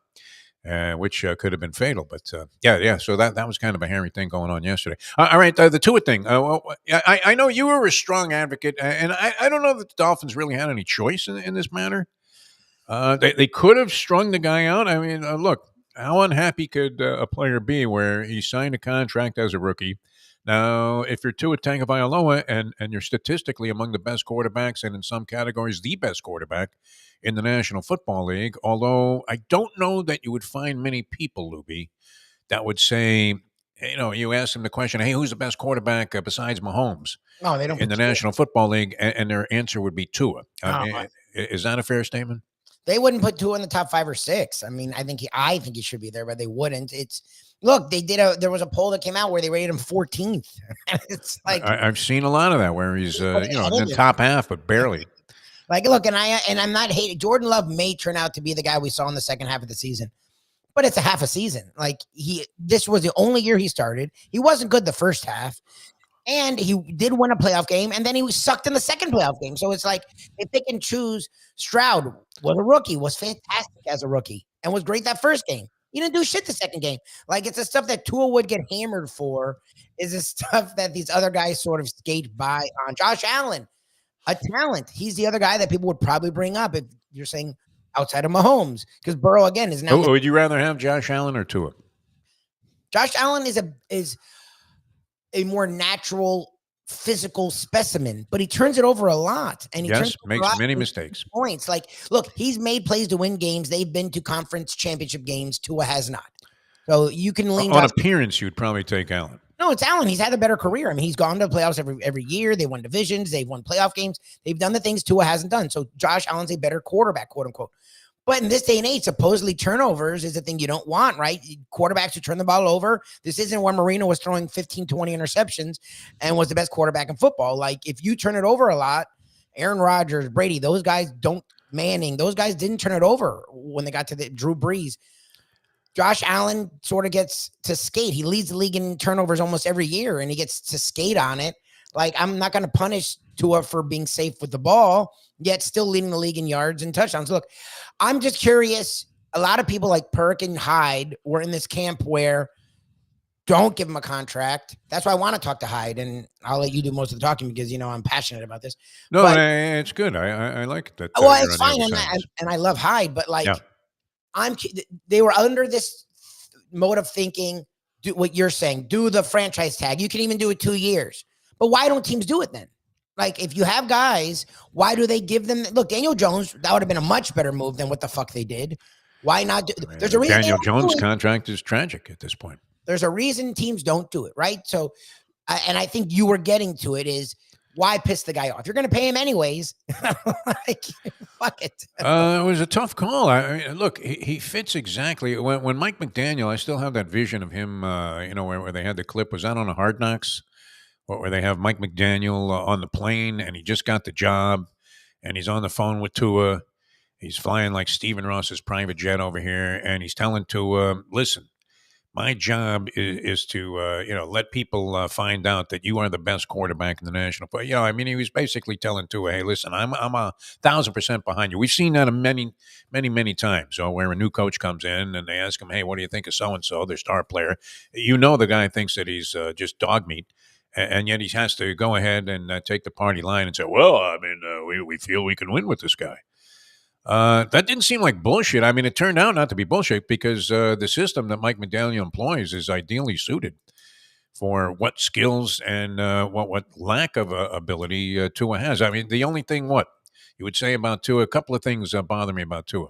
which could have been fatal. But yeah. So that was kind of a hairy thing going on yesterday. All right, the Tua thing. I know you were a strong advocate, and I don't know that the Dolphins really had any choice in this matter. They could have strung the guy out. I mean, look, how unhappy could a player be where he signed a contract as a rookie? Now, if you're Tua Tagovailoa and you're statistically among the best quarterbacks and in some categories the best quarterback in the National Football League, although I don't know that you would find many people, Lubie, that would say, you ask them the question, hey, who's the best quarterback besides Mahomes No, they don't in the National Football League? And their answer would be Tua. Is that a fair statement? They wouldn't put Tua in the top 5 or 6. I mean, I think he should be there, but they wouldn't. Look, there was a poll that came out where they rated him 14th. It's like I've seen a lot of that where he's in the top half, but barely. Like, look, and I'm not hating. Jordan Love may turn out to be the guy we saw in the second half of the season, but it's a half a season. Like this was the only year he started. He wasn't good the first half. And he did win a playoff game, and then he was sucked in the second playoff game. So it's like if they can choose, Stroud was a rookie, was fantastic as a rookie, and was great that first game. He didn't do shit the second game. Like it's the stuff that Tua would get hammered for is the stuff that these other guys sort of skate by on. Josh Allen, a talent. He's the other guy that people would probably bring up if you're saying outside of Mahomes, because Burrow again is now. Would you rather have Josh Allen or Tua? Josh Allen is a more natural physical specimen, but he turns it over a lot, and he makes many mistakes. Points like, look, he's made plays to win games. They've been to conference championship games. Tua has not. So you can lean on appearance. You'd probably take Allen. No, it's Allen. He's had a better career. I mean, he's gone to the playoffs every year. They won divisions. They've won playoff games. They've done the things Tua hasn't done. So Josh Allen's a better quarterback, quote unquote. But in this day and age, supposedly turnovers is the thing you don't want, right? Quarterbacks who turn the ball over. This isn't when Marino was throwing 15, 20 interceptions and was the best quarterback in football. Like, if you turn it over a lot, Aaron Rodgers, Brady, those guys Manning, those guys didn't turn it over when they got to the Drew Brees. Josh Allen sort of gets to skate. He leads the league in turnovers almost every year, and he gets to skate on it. Like, I'm not going to punish Tua for being safe with the ball, yet still leading the league in yards and touchdowns. Look, I'm just curious. A lot of people like Perk and Hyde were in this camp where don't give him a contract. That's why I want to talk to Hyde, and I'll let you do most of the talking because, I'm passionate about this. No, but it's good. I like that. Well, it's fine, and I love Hyde, but like, they were under this mode of thinking, do what you're saying, do the franchise tag. You can even do it 2 years. But why don't teams do it then? Like, if you have guys, why do they give them? Look, Daniel Jones, that would have been a much better move than what the fuck they did. Why not do? There's a reason. Daniel Jones' contract is tragic at this point. There's a reason teams don't do it, right? So, and I think you were getting to it is why piss the guy off? You're going to pay him anyways. Like, fuck it. It was a tough call. I mean, look, he fits exactly. When Mike McDaniel, I still have that vision of him, where they had the clip. Was that on a Hard Knocks? Where they have Mike McDaniel on the plane, and he just got the job, and he's on the phone with Tua. He's flying like Stephen Ross's private jet over here, and he's telling Tua, listen, my job is to, let people find out that you are the best quarterback in the national. But he was basically telling Tua, hey, listen, I'm 1,000% behind you. We've seen that many, many, many times. So where a new coach comes in and they ask him, hey, what do you think of so and so, their star player? The guy thinks that he's just dog meat, and yet he has to go ahead and take the party line and say, well, I mean, we feel we can win with this guy. That didn't seem like bullshit. I mean, it turned out not to be bullshit because the system that Mike McDaniel employs is ideally suited for what skills and what lack of ability Tua has. I mean, the only thing you would say about Tua, a couple of things bother me about Tua.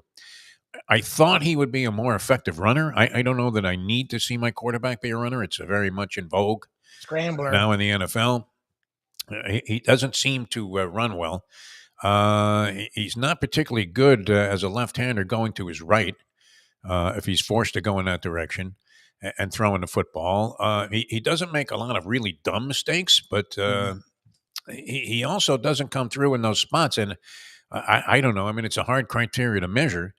I thought he would be a more effective runner. I don't know that I need to see my quarterback be a runner. It's very much in vogue Scrambler now in the NFL. He doesn't seem to run well. He's not particularly good as a left-hander going to his right if he's forced to go in that direction and throwing the football. He doesn't make a lot of really dumb mistakes, but he also doesn't come through in those spots. And I don't know. I mean, it's a hard criteria to measure,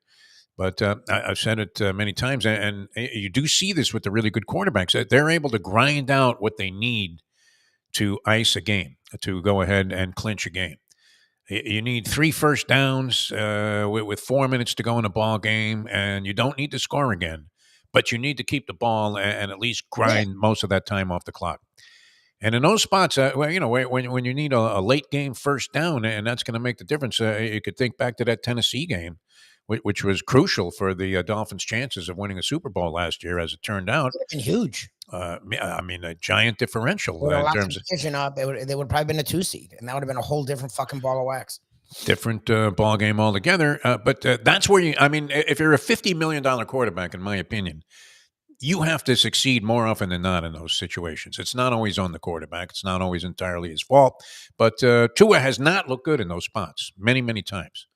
but I've said it many times, and you do see this with the really good quarterbacks. They're able to grind out what they need to ice a game, to go ahead and clinch a game. You need 3 first downs with 4 minutes to go in a ball game, and you don't need to score again, but you need to keep the ball and at least grind most of that time off the clock. And in those spots, when you need a late game first down, and that's going to make the difference. You could think back to that Tennessee game, which was crucial for the Dolphins' chances of winning a Super Bowl last year, as it turned out. been huge. I mean, a giant differential in terms of up. They would probably been a 2 seed, and that would have been a whole different fucking ball of wax. Different ball game altogether. But that's where if you're a $50 million quarterback, in my opinion, you have to succeed more often than not in those situations. It's not always on the quarterback. It's not always entirely his fault. But Tua has not looked good in those spots many, many times.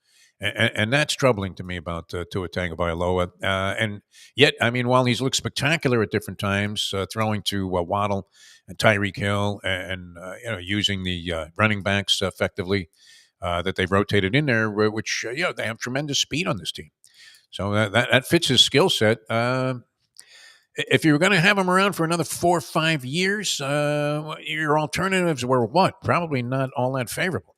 And that's troubling to me about Tua Tagovailoa. And yet, I mean, while he's looked spectacular at different times, throwing to Waddle and Tyreek Hill, and using the running backs effectively that they've rotated in there, which they have tremendous speed on this team. So that fits his skill set. If you were going to have him around for another 4 or 5 years, your alternatives were what? Probably not all that favorable.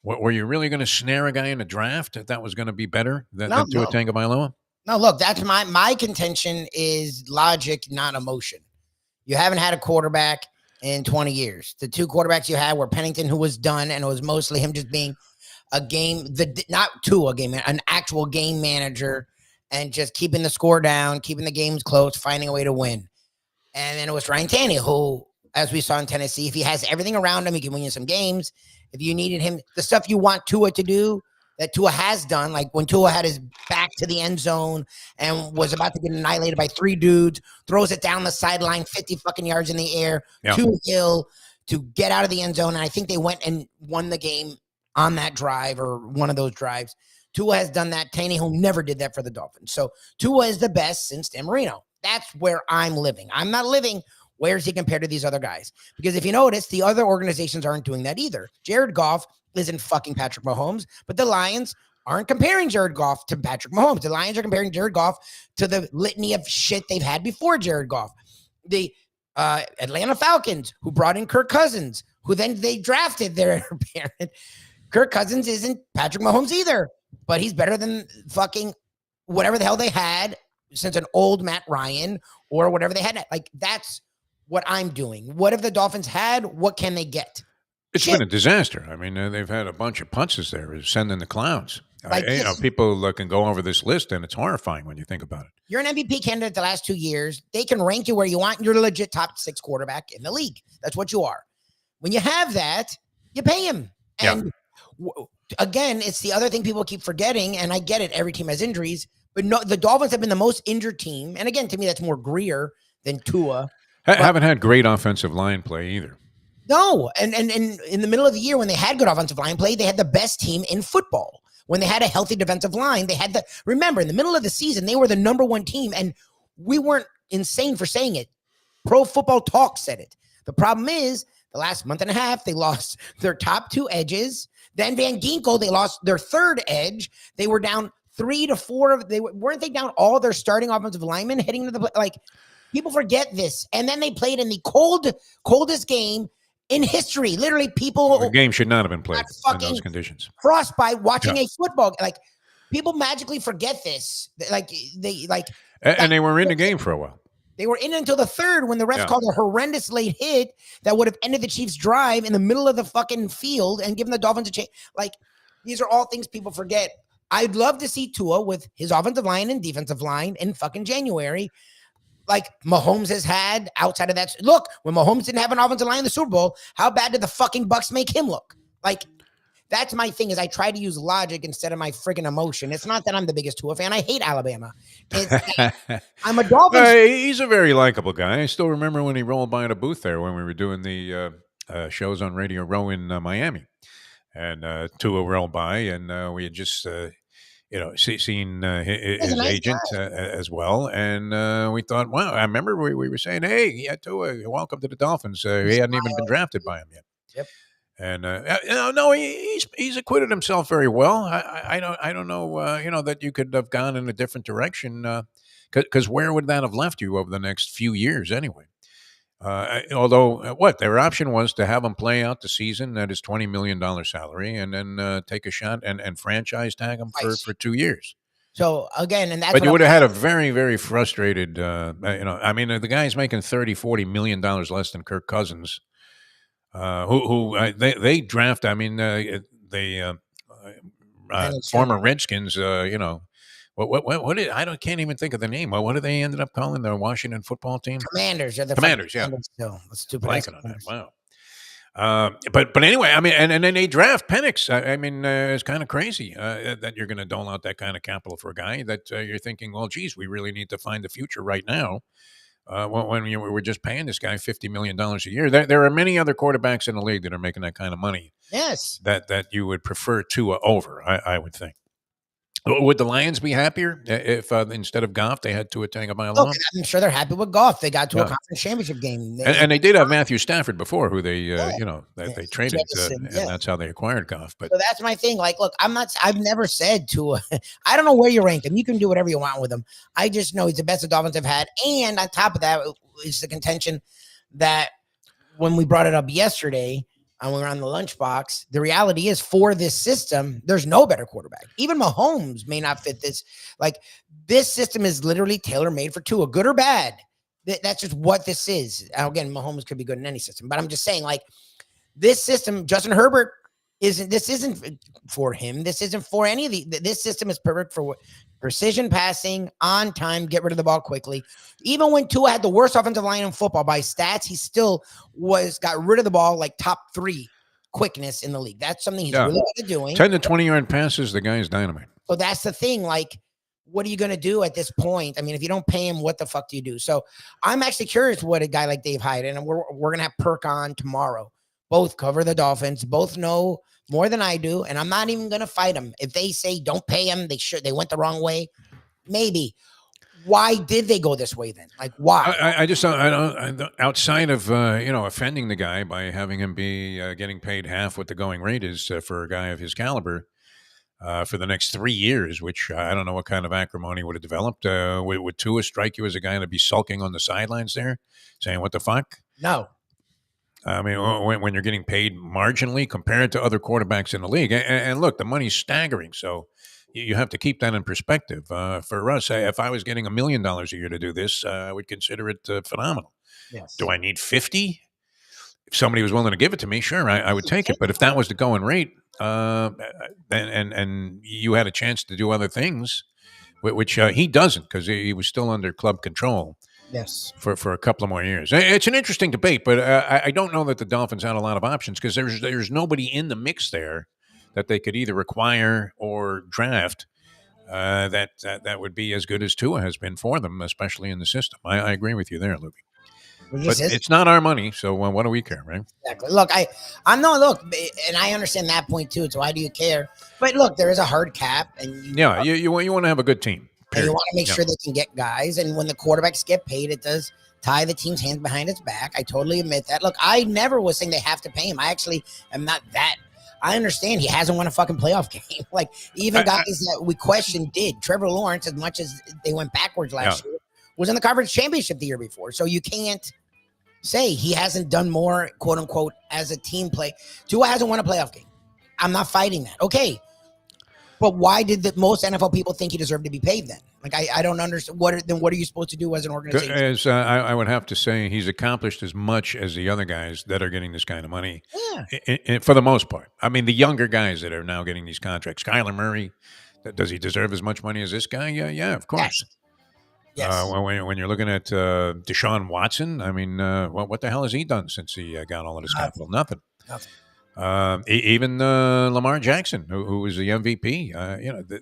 Were you really going to snare a guy in a draft that was going to be better than Tua Tagovailoa? No, look, that's my contention is logic, not emotion. You haven't had a quarterback in 20 years. The 2 quarterbacks you had were Pennington, who was done, and it was mostly him just being an actual game manager, and just keeping the score down, keeping the games close, finding a way to win. And then it was Ryan Tannehill, who, as we saw in Tennessee, if he has everything around him, he can win you some games. If you needed him, the stuff you want Tua to do, that Tua has done, like when Tua had his back to the end zone and was about to get annihilated by 3 dudes, throws it down the sideline 50 fucking yards in the air to Hill to get out of the end zone. And I think they went and won the game on that drive, or one of those drives. Tua has done that. Tannehill never did that for the Dolphins. So Tua is the best since Dan Marino. That's where I'm living. I'm not living where is he compared to these other guys? Because if you notice, the other organizations aren't doing that either. Jared Goff isn't fucking Patrick Mahomes, but the Lions aren't comparing Jared Goff to Patrick Mahomes. The Lions are comparing Jared Goff to the litany of shit they've had before Jared Goff. The Atlanta Falcons, who brought in Kirk Cousins, who then they drafted their parent. Kirk Cousins isn't Patrick Mahomes either, but he's better than fucking whatever the hell they had since an old Matt Ryan or whatever they had. Like, that's what I'm doing. What if the Dolphins had? What can they get? It's been a disaster. I mean, they've had a bunch of punches there, sending the clowns. Like people can go over this list, and it's horrifying when you think about it. You're an MVP candidate the last 2 years. They can rank you where you want. You're a legit top 6 quarterback in the league. That's what you are. When you have that, you pay him. And again, it's the other thing people keep forgetting, and I get it. Every team has injuries, but no, the Dolphins have been the most injured team. And again, to me, that's more Greer than Tua. Haven't had great offensive line play either. No, and in the middle of the year when they had good offensive line play, they had the best team in football. When they had a healthy defensive line, they had remember, in the middle of the season, they were the number one team, and we weren't insane for saying it. Pro Football Talk said it. The problem is, the last month and a half, they lost their top 2 edges. Then Van Ginkel, they lost their 3rd edge. They were down 3 to 4. Weren't they down all their starting offensive linemen heading into the like? People forget this, and then they played in the coldest game in history. Literally, people. The game should not have been played in those conditions. Frostbite watching a football. Like, people magically forget this. Like, and they were in the game for a while. They were in until the 3rd when the refs called a horrendous late hit that would have ended the Chiefs' drive in the middle of the fucking field and given the Dolphins a chance. Like, these are all things people forget. I'd love to see Tua with his offensive line and defensive line in fucking January, like Mahomes has had outside of that. Look, when Mahomes didn't have an offensive line in the Super Bowl, how bad did the fucking Bucs make him look? Like, that's my thing, is I try to use logic instead of my freaking emotion. It's not that I'm the biggest Tua fan. I hate Alabama. I'm a Dolphins. He's a very likable guy. I still remember when he rolled by in a booth there when we were doing the shows on Radio Row in Miami. And Tua rolled by, and we had just seen his nice agent as well. And we thought, wow, I remember we were saying, hey, yeah, Tua, welcome to the Dolphins. He hadn't even been drafted by him yet. Yep. And no, he's acquitted himself very well. I don't know, that you could have gone in a different direction, because where would that have left you over the next few years anyway? Although their option was to have him play out the season at his $20 million salary, and then take a shot and franchise tag him for 2 years. So again, and that's but you would have had a very, very frustrated. I mean, the guy's making $30-40 million less than Kirk Cousins. They draft. I mean, former Redskins. What did can't even think of the name. What did they ended up calling the Washington football team? Commanders. Yeah, Commanders. Yeah, still stupid. Blanking on that. Wow. But anyway, I mean, and then they draft Penix. I mean, it's kind of crazy that you're going to dole out that kind of capital for a guy that you're thinking, well, geez, we really need to find the future right now. When we were just paying this guy $50 million a year. There are many other quarterbacks in the league that are making that kind of money. Yes. That you would prefer Tua over, I would think. Would the Lions be happier if instead of Goff they had Tua Tagovailoa? I'm sure they're happy with Goff. They got to a conference championship game, and they did have Matthew Stafford before, who they they traded, and that's how they acquired Goff. But so that's my thing. Like, look, I've never said Tua. I don't know where you rank him. You can do whatever you want with him. I just know he's the best the Dolphins have had, and on top of that, it's the contention that when we brought it up yesterday. And we were on the lunchbox. The reality is, for this system, there's no better quarterback. Even Mahomes may not fit this. Like, this system is literally tailor-made for Tua, good or bad. That's just what this is. Now, again, Mahomes could be good in any system, but I'm just saying, like, this system, Justin Herbert isn't for him. This isn't for any of this system is perfect for precision passing, on time, get rid of the ball quickly. Even when Tua had the worst offensive line in football by stats, he still got rid of the ball like top 3 quickness in the league. That's something he's really good at doing. 10 to 20-yard passes, the guy's dynamite. So that's the thing. Like, what are you going to do at this point? I mean, if you don't pay him, what the fuck do you do? So I'm actually curious what a guy like Dave Hyde, and we're going to have Perk on tomorrow. Both cover the Dolphins. Both know more than I do, and I'm not even going to fight them. If they say don't pay them, they went the wrong way. Maybe. Why did they go this way then? Like, why? I just don't. Outside of offending the guy by having him be getting paid half what the going rate is for a guy of his caliber for the next 3 years, which I don't know what kind of acrimony would have developed. Would Tua strike you as a guy to be sulking on the sidelines there, saying what the fuck? No. I mean, when you're getting paid marginally compared to other quarterbacks in the league, and look, the money's staggering, so you have to keep that in perspective. For us, if I was getting $1 million a year to do this, I would consider it phenomenal. Yes. Do I need 50? If somebody was willing to give it to me, sure, I would take it. But if that was the going rate, and you had a chance to do other things, which he doesn't, because he was still under club control. Yes. For a couple of more years. It's an interesting debate, but I don't know that the Dolphins had a lot of options, because there's nobody in the mix there that they could either acquire or draft that would be as good as Tua has been for them, especially in the system. I agree with you there, Lubie. But it's not our money, so what do we care, right? Exactly. Look, I'm not look, and I understand that point too. So why do you care? But look, there is a hard cap, and you want to have a good team. And you want to make sure they can get guys. And when the quarterbacks get paid, it does tie the team's hands behind its back. I totally admit that. Look, I never was saying they have to pay him. I actually am not that. I understand he hasn't won a fucking playoff game. Like, even guys that we questioned did. Trevor Lawrence, as much as they went backwards last year, was in the conference championship the year before. So you can't say he hasn't done more, quote unquote, as a team play. Tua hasn't won a playoff game. I'm not fighting that. Okay. But why did most NFL people think he deserved to be paid then? Like, I don't understand. What are you supposed to do as an organization? As I would have to say, he's accomplished as much as the other guys that are getting this kind of money. For the most part. I mean, the younger guys that are now getting these contracts. Kyler Murray, does he deserve as much money as this guy? Yeah, of course. Yes. When you're looking at Deshaun Watson, I mean, what the hell has he done since he got all of his capital? Nothing. Even Lamar Jackson, who was the MVP.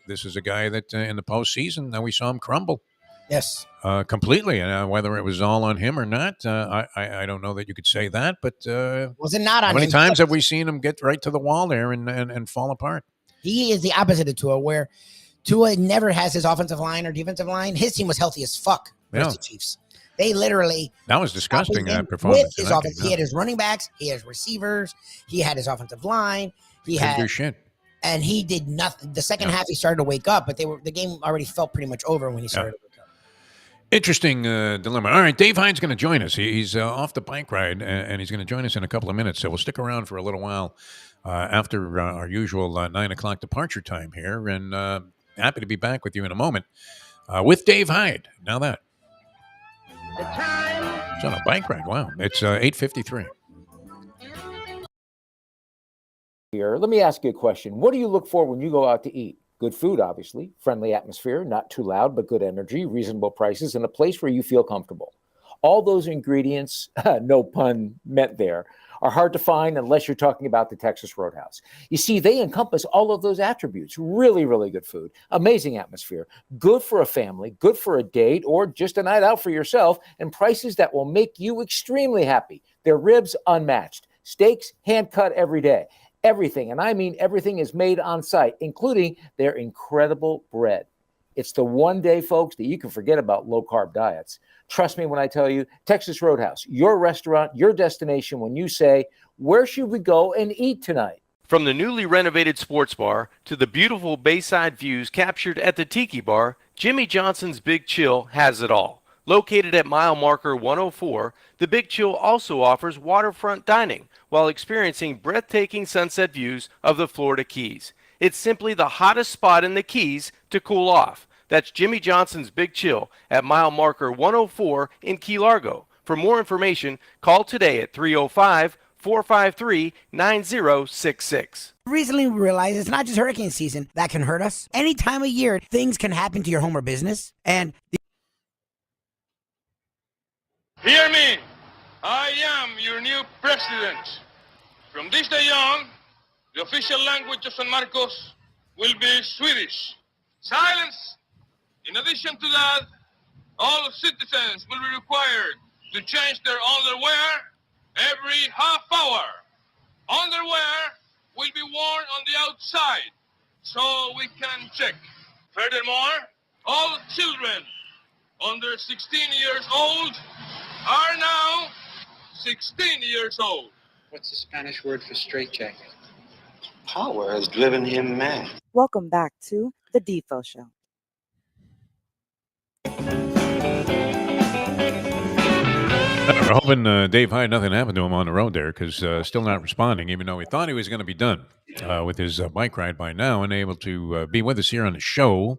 This is a guy that in the postseason, we saw him crumble. Yes. Completely. And whether it was all on him or not, I don't know that you could say that. But was it not on him? How many times have we seen him get right to the wall there and fall apart? He is the opposite of Tua, where Tua never has his offensive line or defensive line. His team was healthy as fuck versus the Chiefs. They literally that was disgusting. That performance with his offense. He had his running backs, he has receivers, he had his offensive line, Couldn't do shit. And he did nothing. The second half he started to wake up, but the game already felt pretty much over when he started to wake up. Interesting dilemma. All right, Dave Hyde's going to join us. He's off the bike ride, and he's going to join us in a couple of minutes. So we'll stick around for a little while after our usual 9 o'clock departure time here, and happy to be back with you in a moment with Dave Hyde. Now that. It's on a bike ride. Wow. It's 8:53. Here, let me ask you a question. What do you look for when you go out to eat? Good food, obviously, friendly atmosphere, not too loud, but good energy, reasonable prices, and a place where you feel comfortable. All those ingredients, no pun meant there, are hard to find unless you're talking about the Texas Roadhouse. You see, they encompass all of those attributes. Really, really good food, amazing atmosphere, good for a family, good for a date, or just a night out for yourself, and prices that will make you extremely happy. Their ribs unmatched, steaks hand cut every day. Everything, and I mean everything, is made on site, including their incredible bread. It's the one day, folks, that you can forget about low-carb diets. Trust me when I tell you, Texas Roadhouse, your restaurant, your destination when you say, where should we go and eat tonight? From the newly renovated sports bar to the beautiful bayside views captured at the Tiki Bar, Jimmy Johnson's Big Chill has it all. Located at mile marker 104, the Big Chill also offers waterfront dining while experiencing breathtaking sunset views of the Florida Keys. It's simply the hottest spot in the Keys to cool off. That's Jimmy Johnson's Big Chill at mile marker 104 in Key Largo. For more information, call today at 305-453-9066. Recently, we realized it's not just hurricane season that can hurt us. Any time of year, things can happen to your home or business. And hear me. I am your new president. From this day on, the official language of San Marcos will be Swedish. Silence! In addition to that, all citizens will be required to change their underwear every half hour. Underwear will be worn on the outside so we can check. Furthermore, all children under 16 years old are now 16 years old. What's the Spanish word for straitjacket? Power has driven him mad. Welcome back to the Defo Show. We're hoping Dave Hyde, nothing happened to him on the road there, because still not responding, even though we thought he was going to be done with his bike ride by now and able to be with us here on the show.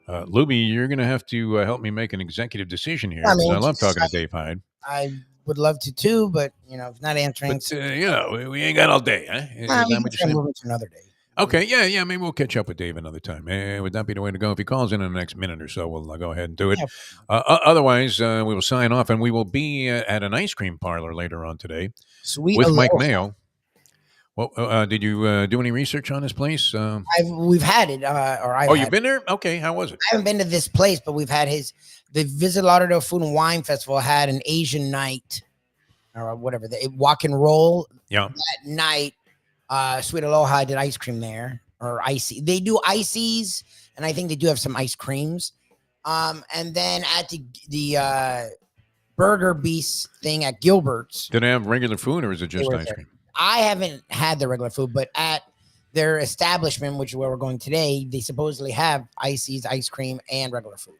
Lubie, you're going to have to help me make an executive decision here. I love talking to Dave Hyde. I would love to too, but if not answering, but, we ain't got all day, huh? We can move it to another day. Okay, yeah, maybe we'll catch up with Dave another time. Would that be the way to go? If he calls in the next minute or so, we'll go ahead and do it. Yeah. Otherwise, we will sign off, and we will be at an ice cream parlor later on today with Mike Mayo. Well, did you do any research on this place? We've had it, You've been there? Okay, how was it? I haven't been to this place, but we've had the Visit Lauderdale Food and Wine Festival had an Asian night or whatever, the walk and roll. Yeah. That night, Sweet Aloha did ice cream there, or icy. They do ices, and I think they do have some ice creams. And then at the Burger Beast thing at Gilbert's. Did they have regular food, or is it just ice cream? I haven't had the regular food, but at their establishment, which is where we're going today, they supposedly have ices, ice cream, and regular food.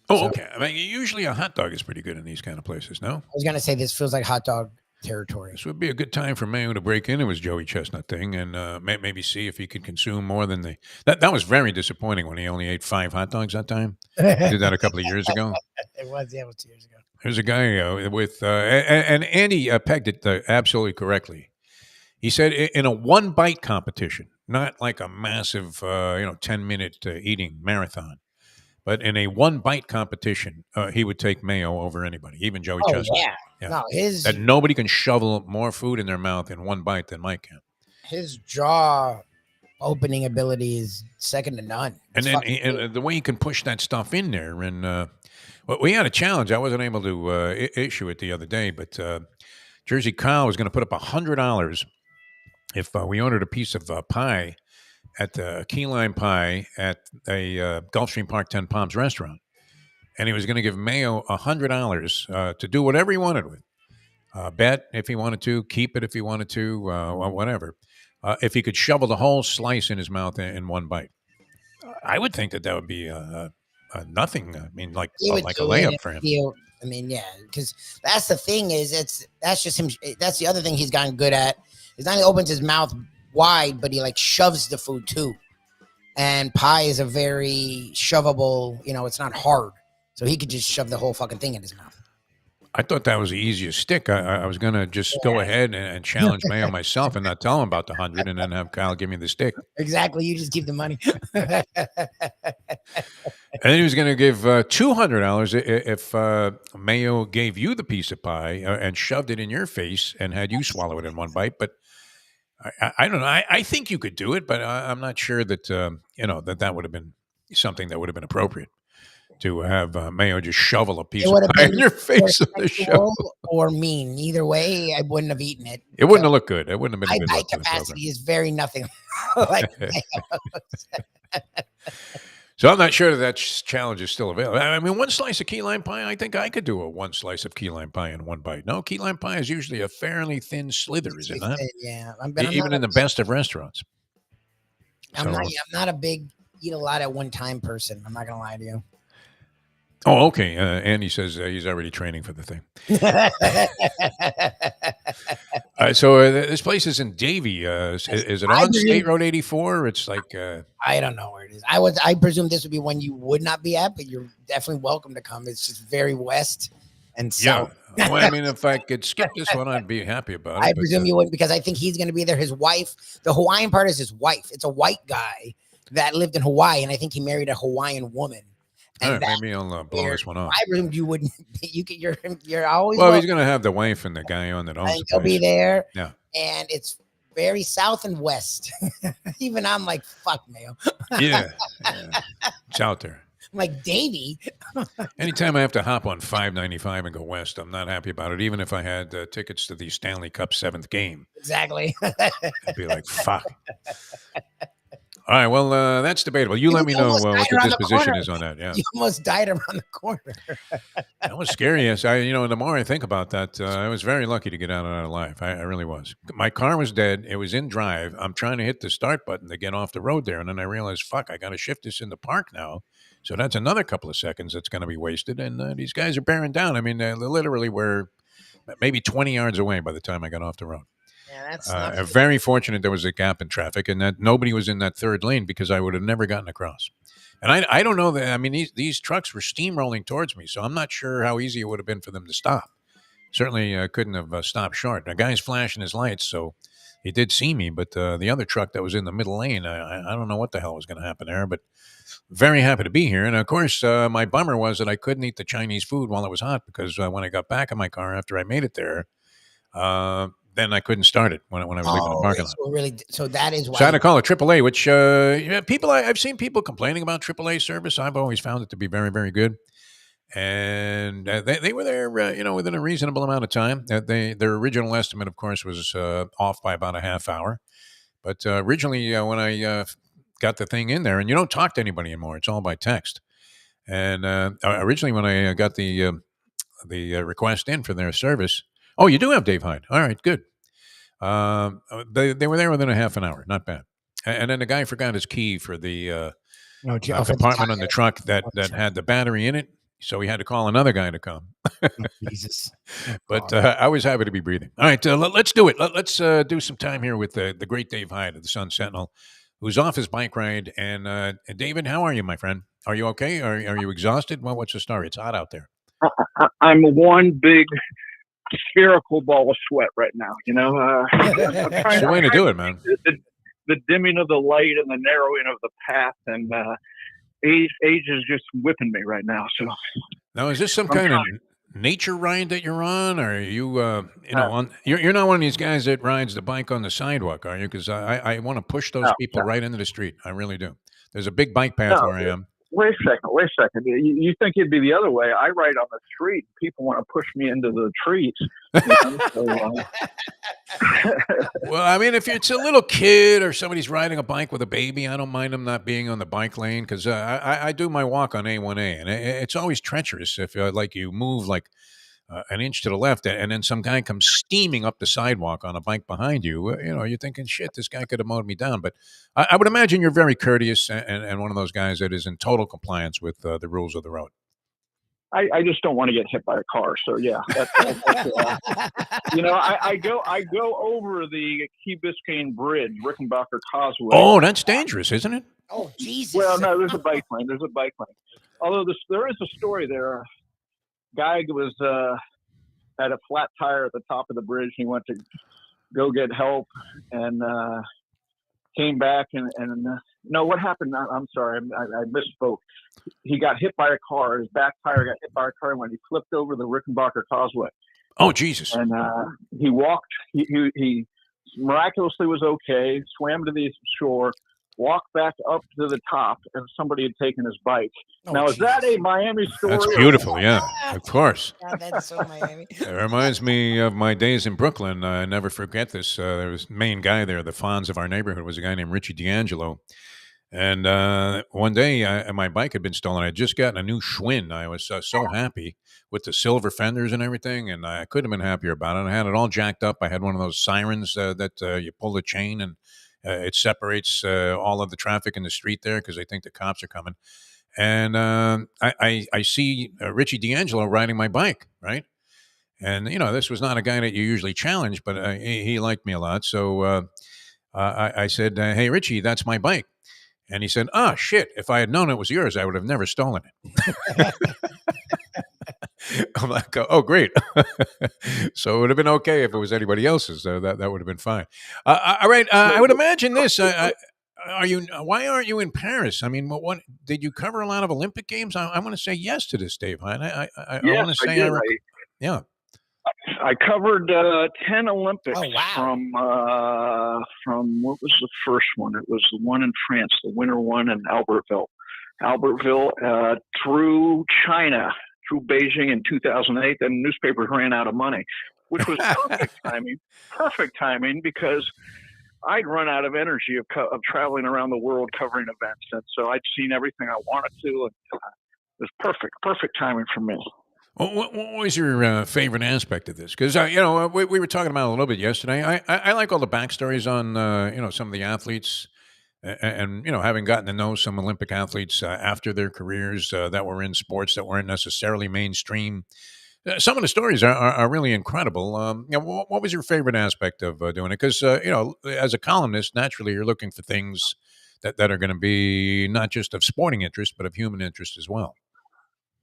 Okay. I mean, usually a hot dog is pretty good in these kind of places, no? I was going to say this feels like hot dog territory. This would be a good time for Mayo to break into his Joey Chestnut thing and maybe see if he could consume more than that was very disappointing when he only ate 5 hot dogs that time. He did that a couple of years ago. It was 2 years ago. There's a guy with and Andy pegged it absolutely correctly. He said in a 1-bite competition, not like a massive 10-minute eating marathon, but in a 1-bite competition, he would take Mayo over anybody, even Joey Chestnut. Yeah. No, that nobody can shovel more food in their mouth in 1 bite than Mike can. His jaw opening ability is second to none. And the way he can push that stuff in there. And we had a challenge. I wasn't able to issue it the other day, but Jersey Kyle was going to put up $100 if we ordered a piece of pie at the Key Lime Pie at a Gulfstream Park 10 Palms restaurant. And he was going to give Mayo $100 to do whatever he wanted with. Bet if he wanted to, keep it if he wanted to, whatever. If he could shovel the whole slice in his mouth in 1 bite. I would think that would be nothing. I mean, like a layup for him. Because that's the thing that's just him. That's the other thing he's gotten good at. Is not only opens his mouth wide, but he like shoves the food too. And pie is a very shovable, it's not hard. So he could just shove the whole fucking thing in his mouth. I thought that was the easiest stick. I was going to just go ahead and challenge Mayo myself and not tell him about the 100 and then have Kyle give me the stick. Exactly. You just keep the money. And then he was going to give $200 if Mayo gave you the piece of pie and shoved it in your face and had you swallow it in 1 bite. But I don't know. I think you could do it, but I'm not sure that, that would have been something that would have been appropriate. To have Mayo just shovel a piece of pie in your face on the show. Or mean. Either way, I wouldn't have eaten it. It wouldn't have looked good. It wouldn't have been a good my look. capacity is very nothing like Mayo's. So I'm not sure that challenge is still available. I mean, 1 slice of key lime pie, I think I could do a 1 slice of key lime pie in 1 bite. No, key lime pie is usually a fairly thin slither, is it not? Yeah. Even in the best of restaurants. I'm not a big eat a lot at one time person. I'm not going to lie to you. Oh, okay. Andy says he's already training for the thing. So this place is in Davie. Is it on State Road 84? It's like I don't know where it is. I presume this would be one you would not be at, but you're definitely welcome to come. It's just very west and south. Yeah. Well, I mean, if I could skip this one, I'd be happy about it. I presume you wouldn't, because I think he's going to be there. His wife, the Hawaiian part is his wife. It's a white guy that lived in Hawaii, and I think he married a Hawaiian woman. All right, maybe I'll blow this one off. I presume you wouldn't. You're always. Well, he's going to have the wife and the guy on that owns the place. He'll be there. Yeah, and it's very south and west. Even I'm like, fuck, Mayo. Yeah, it's out there. I'm like, Davey. Anytime I have to hop on 595 and go west, I'm not happy about it. Even if I had tickets to the Stanley Cup 7th game. Exactly. I'd be like, fuck. All right, well, that's debatable. You let me know what the disposition is on that. Yeah, you almost died around the corner. That was scary. Yes, the more I think about that, I was very lucky to get out alive. I really was. My car was dead. It was in drive. I'm trying to hit the start button to get off the road there, and then I realized, fuck, I got to shift this in the park now. So that's another couple of seconds that's going to be wasted. And these guys are bearing down. I mean, they literally were maybe 20 yards away by the time I got off the road. Yeah, that's very fortunate there was a gap in traffic and that nobody was in that third lane, because I would have never gotten across. And I don't know that. I mean, these trucks were steamrolling towards me, so I'm not sure how easy it would have been for them to stop. Certainly couldn't have stopped short. The guy's flashing his lights, so he did see me. But the other truck that was in the middle lane, I don't know what the hell was going to happen there. But very happy to be here. And, of course, my bummer was that I couldn't eat the Chinese food while it was hot, because when I got back in my car after I made it there, then I couldn't start it when I was leaving the parking lot. So really, so that is why. So I had to call it AAA, which people I've seen people complaining about AAA service. I've always found it to be very, very good. And they were there, within a reasonable amount of time. Their original estimate, of course, was off by about a half hour. But originally, when I got the thing in there, and you don't talk to anybody anymore; it's all by text. And originally, when I got the request in for their service, oh, you do have Dave Hyde. All right, good. They were there within a half an hour. Not bad. And then the guy forgot his key for the compartment on the truck that had the battery in it. So we had to call another guy to come. Jesus. But I was happy to be breathing. All right, let's do it. Let's do some time here with the great Dave Hyde of the Sun Sentinel, who's off his bike ride. And David, how are you, my friend? Are you okay? Are you exhausted? Well, what's the story? It's hot out there. I'm one big spherical ball of sweat right now. It's the way to do it, man. The dimming of the light and the narrowing of the path, and age is just whipping me right now. So now, is this some kind of nature ride that you're on, or are you, you're not one of these guys that rides the bike on the sidewalk, are you? Because I want to push those people right into the street. I really do. There's a big bike path where I am. Wait a second. You think it'd be the other way? I ride on the street. People want to push me into the trees. Well, I mean, if it's a little kid or somebody's riding a bike with a baby, I don't mind them not being on the bike lane because I do my walk on A1A, and it's always treacherous if you move like an inch to the left, and then some guy comes steaming up the sidewalk on a bike behind you. You're thinking, shit, this guy could have mowed me down. But I would imagine you're very courteous and one of those guys that is in total compliance with the rules of the road. I just don't want to get hit by a car. So yeah, I go over the Key Biscayne Bridge, Rickenbacker Causeway. Oh, that's dangerous, isn't it? Oh, Jesus. Well, no, there's a bike lane. Although there is a story there. Guy was had a flat tire at the top of the bridge. He went to go get help and came back and no, what happened? I'm sorry, I misspoke. He got hit by a car. His back tire got hit by a car when he flipped over the Rickenbacker Causeway. Oh, Jesus! And he walked. He miraculously was okay. Swam to the shore. Walked back up to the top, and somebody had taken his bike. Now, is that a Miami story? That's beautiful, yeah, of course. God, that's so Miami. It reminds me of my days in Brooklyn. I never forget this. There was main guy there, the Phins of our neighborhood, was a guy named Richie D'Angelo. And one day, my bike had been stolen. I had just gotten a new Schwinn. I was so happy with the silver fenders and everything, and I couldn't have been happier about it. I had it all jacked up. I had one of those sirens that you pull the chain and it separates all of the traffic in the street there because they think the cops are coming. And I see Richie D'Angelo riding my bike, right? And, this was not a guy that you usually challenge, but he liked me a lot. So I said, hey, Richie, that's my bike. And he said, oh, shit, if I had known it was yours, I would have never stolen it. I'm like, oh, great. So it would have been okay if it was anybody else's. That would have been fine. All right. I would imagine this. Why aren't you in Paris? I mean, what did you cover a lot of Olympic games? I want to say yes to this, Dave. I want to say yeah. I covered 10 Olympics from what was the first one? It was the one in France, the winter one in Albertville, through China, through Beijing in 2008. Then newspapers ran out of money, which was perfect timing because I'd run out of energy of traveling around the world covering events, and so I'd seen everything I wanted to, and it was perfect timing for me. Well, what was your favorite aspect of this? Because we were talking about it a little bit yesterday. I like all the backstories on some of the athletes, and having gotten to know some Olympic athletes after their careers that were in sports that weren't necessarily mainstream. Some of the stories are really incredible. What was your favorite aspect of doing it? Because as a columnist, naturally you're looking for things that are going to be not just of sporting interest, but of human interest as well.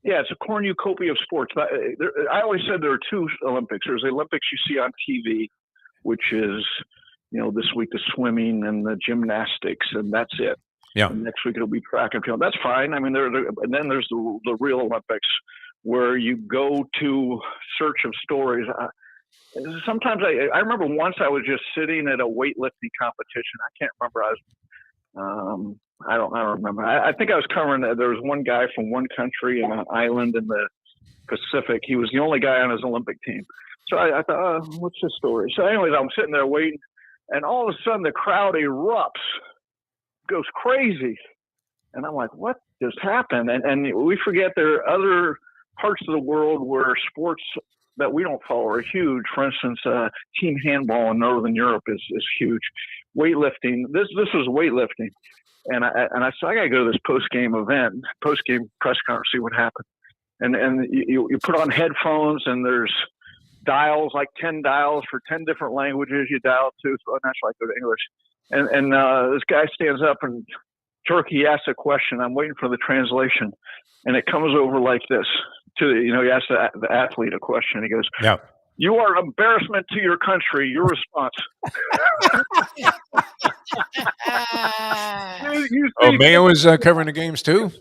Yeah, it's a cornucopia of sports. I always said there are two Olympics. There's the Olympics you see on TV, which is, this week the swimming and the gymnastics, and that's it. Yeah. And next week it'll be track and field. That's fine. I mean, and then there's the real Olympics where you go to search of stories. sometimes I remember once I was just sitting at a weightlifting competition. I can't remember. I don't remember. I think I was covering that. There was one guy from one country in an island in the Pacific. He was the only guy on his Olympic team. So I thought, what's his story? So anyways, I'm sitting there waiting, and all of a sudden the crowd erupts, goes crazy. And I'm like, what just happened? And we forget there are other parts of the world where sports that we don't follow are huge. For instance, team handball in Northern Europe is huge. Weightlifting. This was weightlifting. And I said, I got to go to this post-game press conference, see what happened. And you put on headphones, and there's dials, like 10 dials for 10 different languages you dial to. So naturally I go to English. And this guy stands up and Turkey asks a question. I'm waiting for the translation. And it comes over like this. He asks the athlete a question. He goes, "Yeah, you are an embarrassment to your country. Your response." Mayo was covering the games too.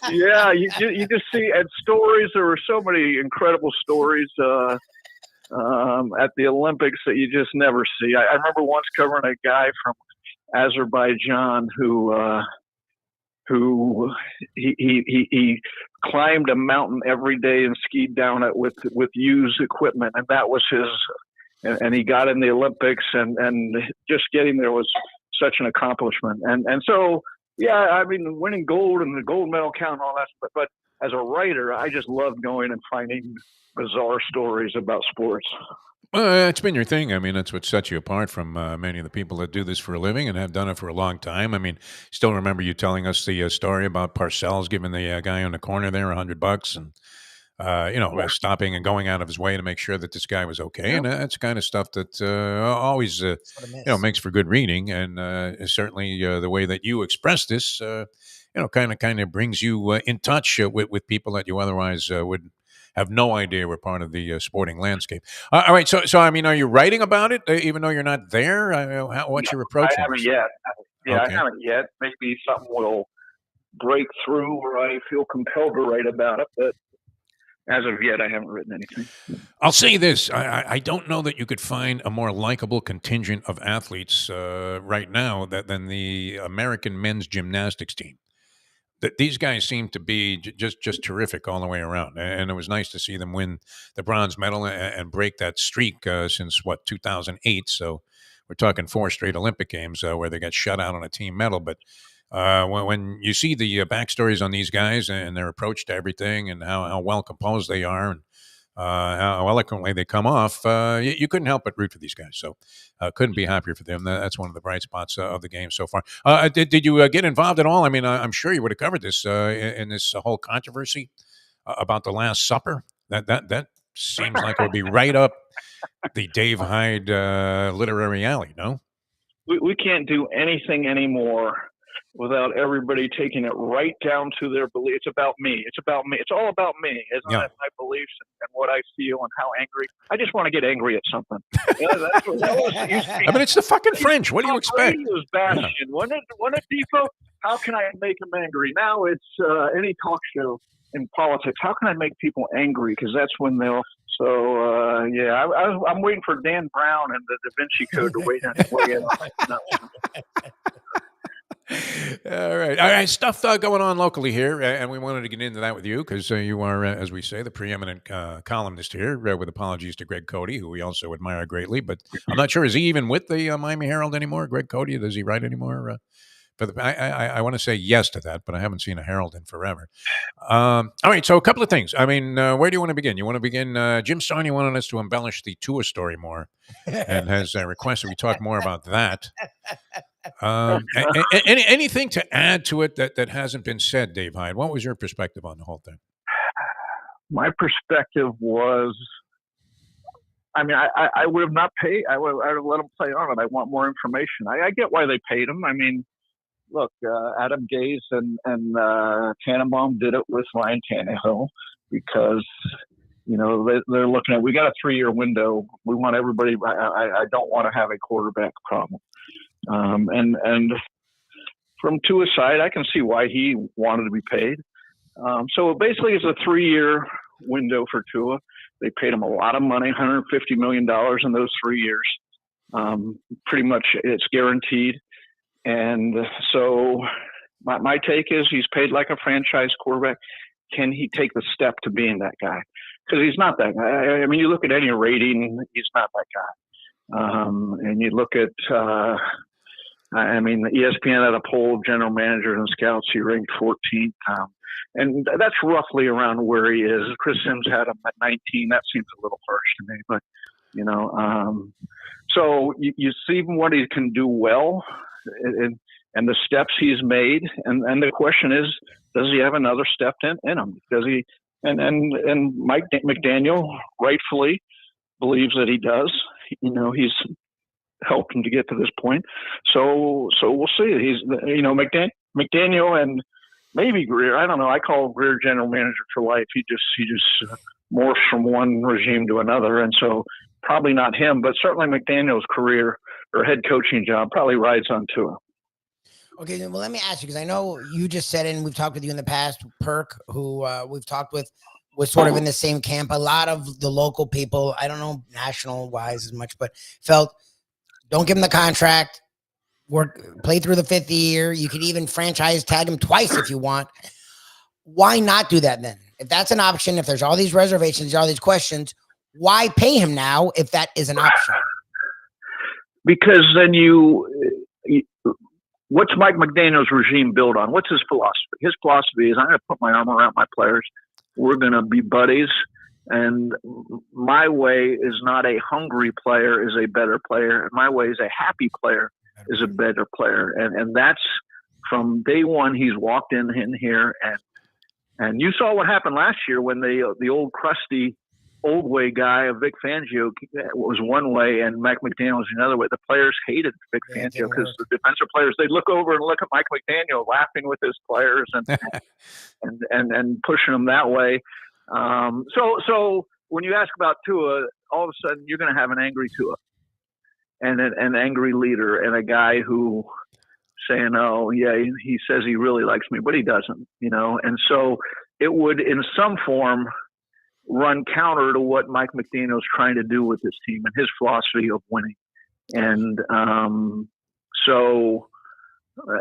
Yeah, you just see and stories. There were so many incredible stories at the Olympics that you just never see. I remember once covering a guy from Azerbaijan who he climbed a mountain every day and skied down it with used equipment, and that was his. And he got in the Olympics, and just getting there was such an accomplishment. And so, yeah, I mean, winning gold and the gold medal count and all that. But as a writer, I just love going and finding bizarre stories about sports. It's been your thing. I mean, that's what sets you apart from many of the people that do this for a living and have done it for a long time. I mean, still remember you telling us the story about Parcells giving the guy on the corner there $100 and, stopping and going out of his way to make sure that this guy was okay. And that's the kind of stuff that always, makes for good reading. And certainly the way that you express this, kind of brings you in touch with people that you otherwise would have no idea we're part of the sporting landscape. All right, so I mean, are you writing about it even though you're not there? What's your approach? I haven't yet. I haven't yet. Maybe something will break through where I feel compelled to write about it, but as of yet, I haven't written anything. I'll say this: I don't know that you could find a more likable contingent of athletes right now than the American men's gymnastics team. These guys seem to be just terrific all the way around, and it was nice to see them win the bronze medal and break that streak since 2008. So we're talking 4 straight Olympic games where they got shut out on a team medal. But when you see the backstories on these guys and their approach to everything and how well composed they are and how eloquently they come off, you couldn't help but root for these guys. So couldn't be happier for them. That's one of the bright spots of the game so far. Did you get involved at all? I mean, I'm sure you would have covered this in this whole controversy about the Last Supper. That seems like it would be right up the Dave Hyde literary alley, no? We can't do anything anymore without everybody taking it right down to their belief. It's about me. It's about me. It's all about me. It's not my beliefs and what I feel and how angry. I just want to get angry at something. I mean, it's the fucking French. What do you expect? Was bastion. When it Defo, how can I make them angry? Now it's any talk show in politics. How can I make people angry? Because that's when they'll. So, I'm waiting for Dan Brown and the Da Vinci Code to weigh in. All right. Stuff going on locally here, and we wanted to get into that with you because you are, as we say, the preeminent columnist here. With apologies to Greg Cody, who we also admire greatly, but I'm not sure is he even with the Miami Herald anymore. Greg Cody, does he write anymore? I want to say yes to that, but I haven't seen a Herald in forever. All right, so a couple of things. I mean, where do you want to begin? You want to begin? Jim Starney wanted us to embellish the Tua story more, and has requested we talk more about that. Anything to add to it that hasn't been said, Dave Hyde? What was your perspective on the whole thing? My perspective was, I mean, I would have not paid. I would have let them play on it. I want more information. I get why they paid him. I mean, look, Adam Gase and Tannenbaum did it with Ryan Tannehill because, they're looking at, we got a 3-year window. We want everybody, I don't want to have a quarterback problem. And from Tua's side, I can see why he wanted to be paid. So basically it's a 3-year window for Tua. They paid him a lot of money, $150 million in those 3 years. Pretty much it's guaranteed. And so my take is he's paid like a franchise quarterback. Can he take the step to being that guy? Because he's not that guy. I mean, you look at any rating, he's not that guy. And you look at, ESPN had a poll of general managers and scouts. He ranked 14th. And that's roughly around where he is. Chris Sims had him at 19. That seems a little harsh to me. But, so you see what he can do well and the steps he's made. And the question is, does he have another step in him? Does he? And Mike McDaniel rightfully believes that he does. He's helped him to get to this point. So we'll see. He's, McDaniel and maybe Greer. I don't know. I call Greer general manager for life. He just morphs from one regime to another. And so probably not him, but certainly McDaniel's career or head coaching job probably rides on Tua. Okay, well, let me ask you, because I know you just said, and we've talked with you in the past, Perk, who we've talked with, was sort of in the same camp. A lot of the local people, I don't know national-wise as much, but felt, don't give him the contract, play through the 5th year. You could even franchise tag him twice if you want. Why not do that then? If that's an option, if there's all these reservations, all these questions, why pay him now if that is an option? Because then what's Mike McDaniel's regime built on? What's his philosophy? His philosophy is, I'm going to put my arm around my players. We're going to be buddies. And my way is not a hungry player is a better player. And my way is a happy player is a better player. And that's from day one. He's walked in here. And you saw what happened last year when the old crusty old way guy of Vic Fangio was one way and Mike McDaniel was another way. The players hated Vic Fangio because the defensive players, they'd look over and look at Mike McDaniel laughing with his players and pushing them that way. So when you ask about Tua, all of a sudden you're going to have an angry Tua and an angry leader and a guy who saying, oh yeah, he says he really likes me, but he doesn't, and so it would in some form run counter to what Mike McDaniel's trying to do with his team and his philosophy of winning. And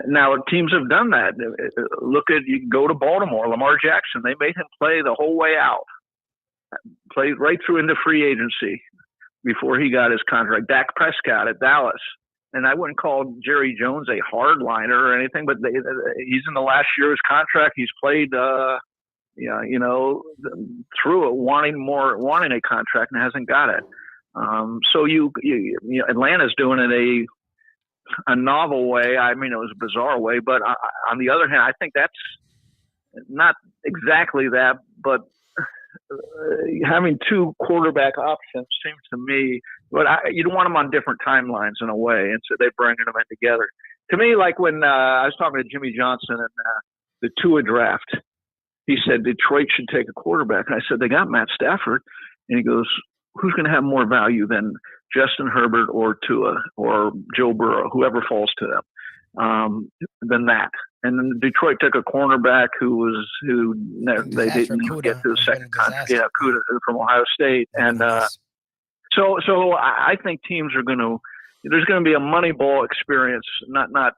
now teams have done that. You can go to Baltimore, Lamar Jackson. They made him play the whole way out, played right through into free agency before he got his contract. Dak Prescott at Dallas. And I wouldn't call Jerry Jones a hardliner or anything, but he's in the last year of his contract. He's played through it, wanting a contract and hasn't got it. So Atlanta's doing it a novel way. I mean, it was a bizarre way, but on the other hand, I think that's not exactly that, but having two quarterback options seems to me, but you don't want them on different timelines in a way. And so they're bringing them in together. To me, like when I was talking to Jimmy Johnson and the Tua draft, he said Detroit should take a quarterback. And I said, they got Matt Stafford. And he goes, who's going to have more value than Justin Herbert or Tua or Joe Burrow, whoever falls to them, than that? And then Detroit took a cornerback who they didn't even get to the second contract. Yeah, Kuda from Ohio State. And so I think teams are there's going to be a Moneyball experience, not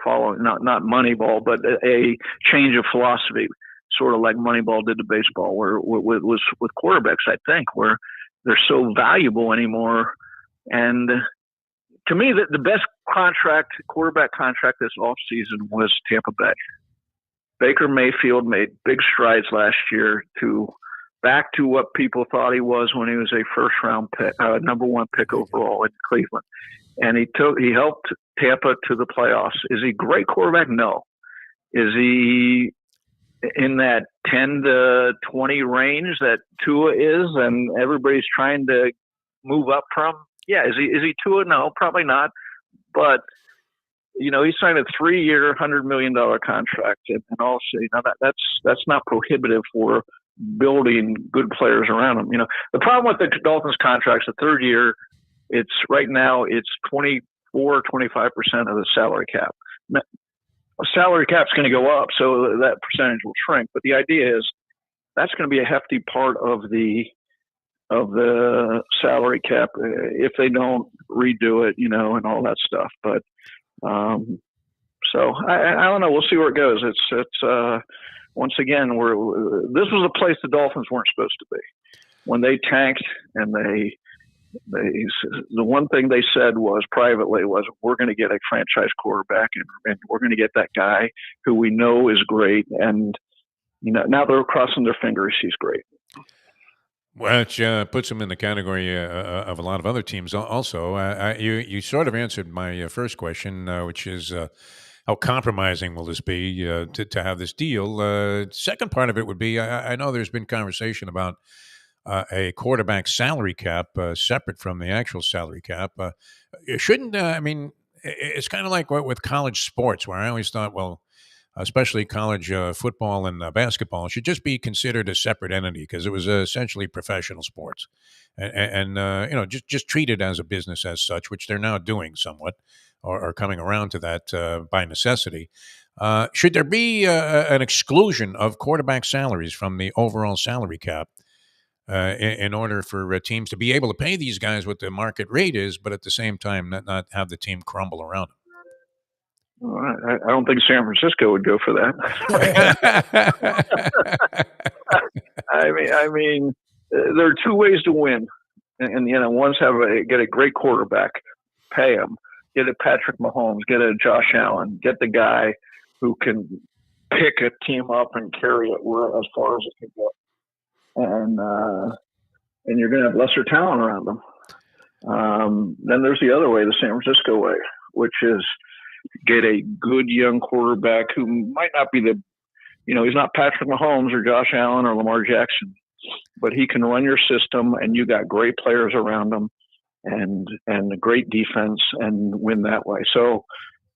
following, not Moneyball, but a change of philosophy, sort of like Moneyball did to baseball, where with quarterbacks, I think, where they're so valuable anymore. And to me, the best quarterback contract this offseason was Tampa Bay. Baker Mayfield made big strides last year back to what people thought he was when he was a first-round pick, number 1 pick overall in Cleveland. And he helped Tampa to the playoffs. Is he a great quarterback? No. Is he in that 10 to 20 range that Tua is and everybody's trying to move up from? Yeah. Is he Tua? No, probably not. But, he signed a 3-year, $100 million contract. And also, that's not prohibitive for building good players around him. The problem with the Dolphins contracts, the 3rd year, right now it's 24, 25% of the salary cap. Salary cap's going to go up, so that percentage will shrink. But the idea is that's going to be a hefty part of the salary cap if they don't redo it, and all that stuff. But so I don't know. We'll see where it goes. It's once again, this was a place the Dolphins weren't supposed to be when they tanked, and the one thing they said privately was, we're going to get a franchise quarterback, and we're going to get that guy who we know is great. And now they're crossing their fingers. He's great. Which puts him in the category of a lot of other teams also. You sort of answered my first question, which is how compromising will this be to have this deal? Second part of it would be, I know there's been conversation about a quarterback salary cap separate from the actual salary cap. It shouldn't, it's kind of like with college sports, where I always thought, well, especially college football and basketball, should just be considered a separate entity because it was essentially professional sports, and just treated as a business as such, which they're now doing somewhat, or coming around to that by necessity. Should there be an exclusion of quarterback salaries from the overall salary cap in order for teams to be able to pay these guys what the market rate is, but at the same time not have the team crumble around them? I don't think San Francisco would go for that. I mean, there are two ways to win, and one's get a great quarterback, pay him, get a Patrick Mahomes, get a Josh Allen, get the guy who can pick a team up and carry it as far as it can go, and you're going to have lesser talent around them. Then there's the other way, the San Francisco way, which is get a good young quarterback who might not be he's not Patrick Mahomes or Josh Allen or Lamar Jackson, but he can run your system, and you got great players around him and a great defense, and win that way. So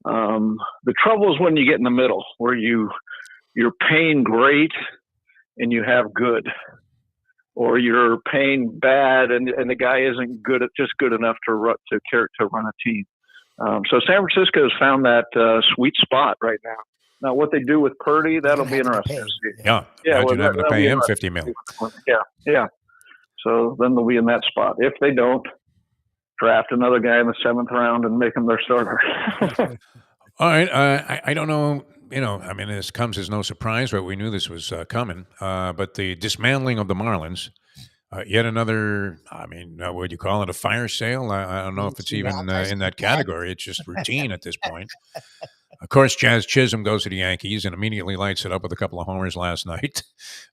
the trouble is when you get in the middle, where you're paying great and you have good, or you're paying bad and the guy isn't just good enough to run a team. So San Francisco has found that sweet spot right now. Now, what they do with Purdy, that'll be interesting. Yeah. Imagine having to pay him $50 million. Yeah. So then they'll be in that spot. If they don't, draft another guy in the 7th round and make him their starter. All right. I don't know. This comes as no surprise, but we knew this was coming. But the dismantling of the Marlins, yet another, would you call it a fire sale? I don't know if it's even in that category. It's just routine at this point. Of course, Jazz Chisholm goes to the Yankees and immediately lights it up with a couple of homers last night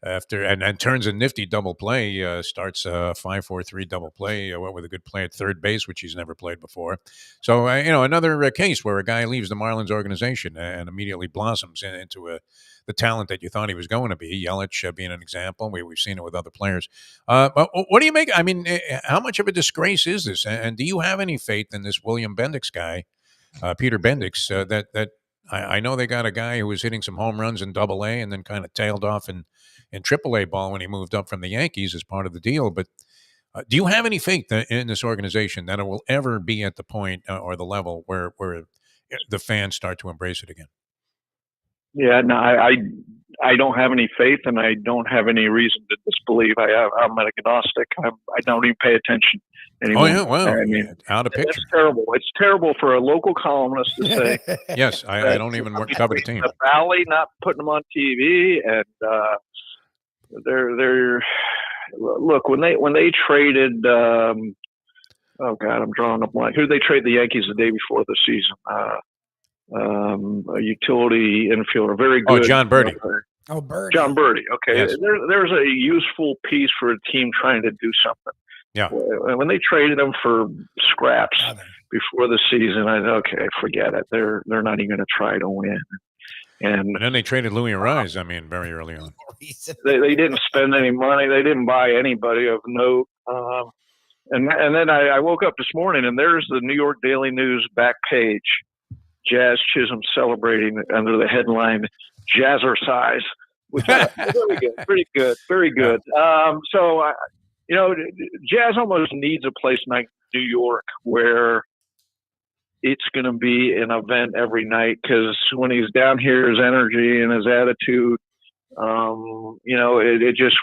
and turns a nifty double play, starts a 5-4-3 double play, with a good play at third base, which he's never played before. So, another case where a guy leaves the Marlins organization and immediately blossoms into the talent that you thought he was going to be. Yelich being an example. We've seen it with other players. But what do you make? How much of a disgrace is this? And do you have any faith in this William Bendix guy, Peter Bendix, that I know they got a guy who was hitting some home runs in Double-A and then kind of tailed off in Triple-A ball when he moved up from the Yankees as part of the deal. But do you have any faith in this organization that it will ever be at the point or the level where the fans start to embrace it again? Yeah, no, I don't have any faith, and I don't have any reason to disbelieve. I'm an agnostic. I don't even pay attention anymore. Oh yeah, well, out of picture. It's terrible. It's terrible for a local columnist to say. Yes, I don't even cover the team. The Valley not putting them on TV, and they're look when they traded. Oh God, I'm drawing a blank. Who did they trade the Yankees the day before the season? A utility infielder, very good. Oh, John Birdie. Birdie. John Birdie. Okay, yes. There's a useful piece for a team trying to do something. Yeah. When they traded him for scraps before the season, I thought, okay, forget it. They're not even going to try to win. And then they traded Louis Arise. Very early on. They didn't spend any money. They didn't buy anybody of note. And then I woke up this morning, and there's the New York Daily News back page. Jazz Chisholm celebrating under the headline "Jazzercise," which is very good, very good. So Jazz almost needs a place like New York where it's going to be an event every night, because when he's down here, his energy and his attitude It just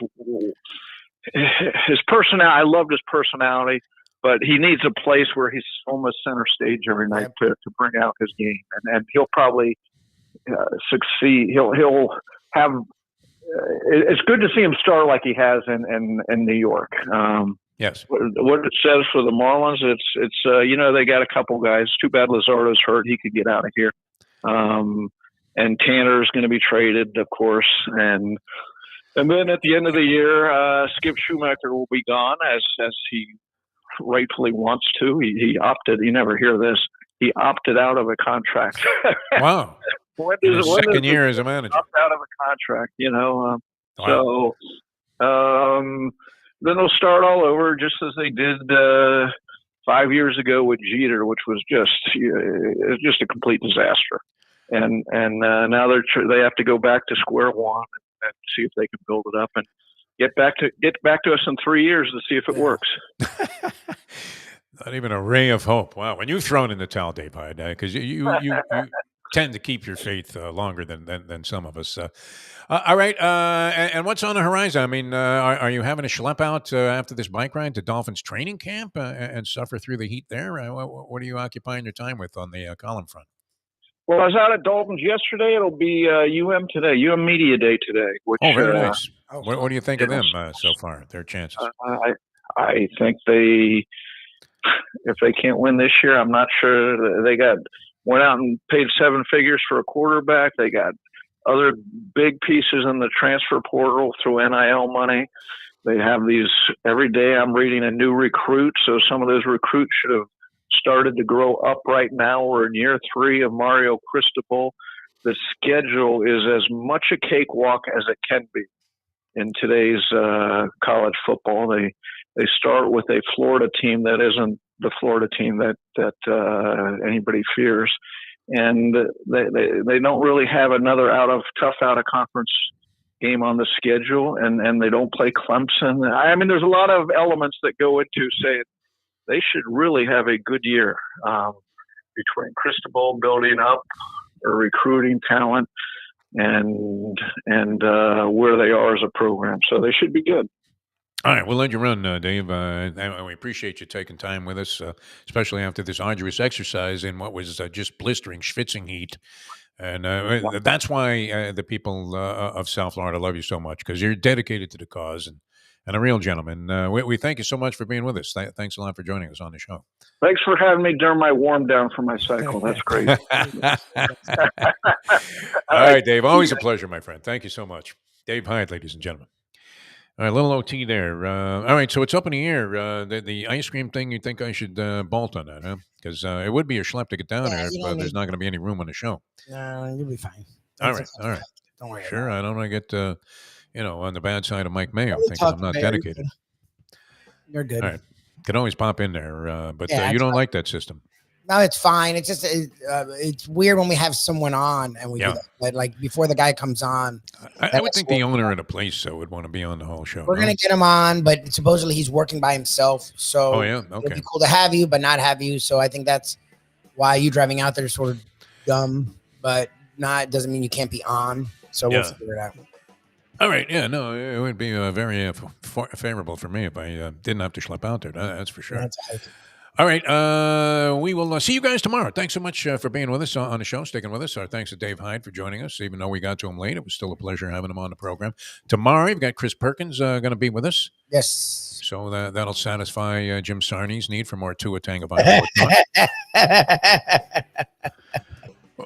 his personality. I loved his personality, but he needs a place where he's on the center stage every night to bring out his game, and he'll probably succeed. He'll have. It's good to see him start like he has in New York. Yes. What it says for the Marlins, it's they got a couple guys. Too bad Lazardo's hurt; he could get out of here. And Tanner's going to be traded, of course, and then at the end of the year, Skip Schumacher will be gone as he rightfully wants to. He opted. You never hear this. He opted out of a contract. Wow. In his second year as a manager. Opt out of a contract, Wow. So then they'll start all over, just as they did 5 years ago with Jeter, which was just a complete disaster. And now they have to go back to square one and see if they can build it up and get back to us in 3 years to see if it works. Not even a ray of hope. Wow. When you've thrown in the towel, Dave Hyde, because you tend to keep your faith longer than some of us. All right. And what's on the horizon? I mean, are you having to schlep out after this bike ride to Dolphins training camp and suffer through the heat there? What are you occupying your time with on the column front? Well, I was out at Dolphins yesterday. It'll be UM today, UM Media Day today. Very nice. What do you think of them so far, their chances? I think if they can't win this year, I'm not sure. They went out and paid 7 figures for a quarterback. They got other big pieces in the transfer portal through NIL money. They have these every day. I'm reading a new recruit. So some of those recruits should have started to grow up right now. We're in year 3 of Mario Cristobal. The schedule is as much a cakewalk as it can be in today's college football. They start with a Florida team that isn't the Florida team that anybody fears, and they don't really have another tough out of conference game on the schedule, and they don't play Clemson. I mean, there's a lot of elements that go into saying they should really have a good year between Cristobal building up or recruiting talent and where they are as a program. So they should be good. All right, we'll let you run, Dave. We appreciate you taking time with us, especially after this arduous exercise in what was just blistering, schwitzing heat. And that's why the people of South Florida love you so much, because you're dedicated to the cause and a real gentleman. We thank you so much for being with us. Thanks a lot for joining us on the show. Thanks for having me during my warm down for my cycle. That's great. All right, Dave. Always a pleasure, my friend. Thank you so much. Dave Hyde, ladies and gentlemen. All right, little OT there. All right, so it's up in the air. The ice cream thing, you think I should bolt on that, huh? Because it would be a schlep to get down there, but there's not going to be any room on the show. No, you'll be fine. All right. Don't worry. Sure, I don't want to get, on the bad side of Mike Mayo, thinking I'm not dedicated. You're good. All right. Can always pop in there, but you don't like that system. No, it's fine. It's just it's weird when we have someone on and we do that. But like before the guy comes on. I would think the owner of the place would want to be on the whole show. We're going to get him on, but supposedly he's working by himself. So it'd be cool to have you, but not have you. So I think that's why you driving out there is sort of dumb, but doesn't mean you can't be on. So we'll figure it out. All right. Yeah, no, it would be very favorable for me if I didn't have to schlep out there. That's for sure. That's all right. We will see you guys tomorrow. Thanks so much for being with us on the show, sticking with us. Our thanks to Dave Hyde for joining us. Even though we got to him late, it was still a pleasure having him on the program. Tomorrow, we've got Chris Perkins going to be with us. Yes. So that'll satisfy Jim Sarney's need for more Tua Tagovailoa talk.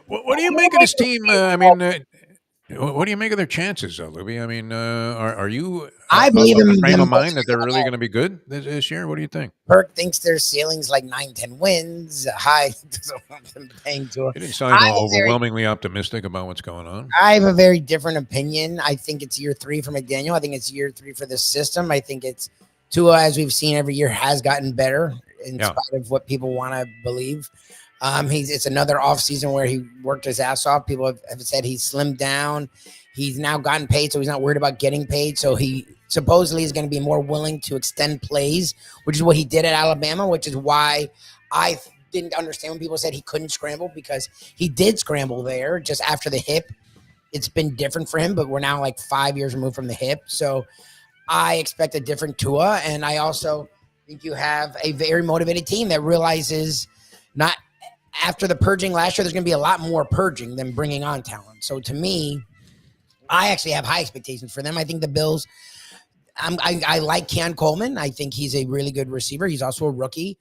What do you make of this team? What do you make of their chances, Lubie? I mean, are you I believe in frame of mind that they're really going to be good this year? What do you think? Perk thinks their ceiling's like 9-10 wins. Hyde doesn't want them paying to. You didn't sound overwhelmingly optimistic about what's going on. I have a very different opinion. I think it's year 3 for McDaniel. I think it's year 3 for this system. I think it's Tua, as we've seen every year, has gotten better in spite of what people want to believe. It's another off season where he worked his ass off. People have said he's slimmed down. He's now gotten paid, so he's not worried about getting paid. So he supposedly is going to be more willing to extend plays, which is what he did at Alabama, which is why I didn't understand when people said he couldn't scramble, because he did scramble there just after the hip. it's been different for him, but we're now like 5 years removed from the hip. So I expect a different Tua. And I also think you have a very motivated team that realizes not after the purging last year, there's going to be a lot more purging than bringing on talent. So to me, I actually have high expectations for them. I think the Bills, I like Keon Coleman. I think he's a really good receiver. He's also a rookie.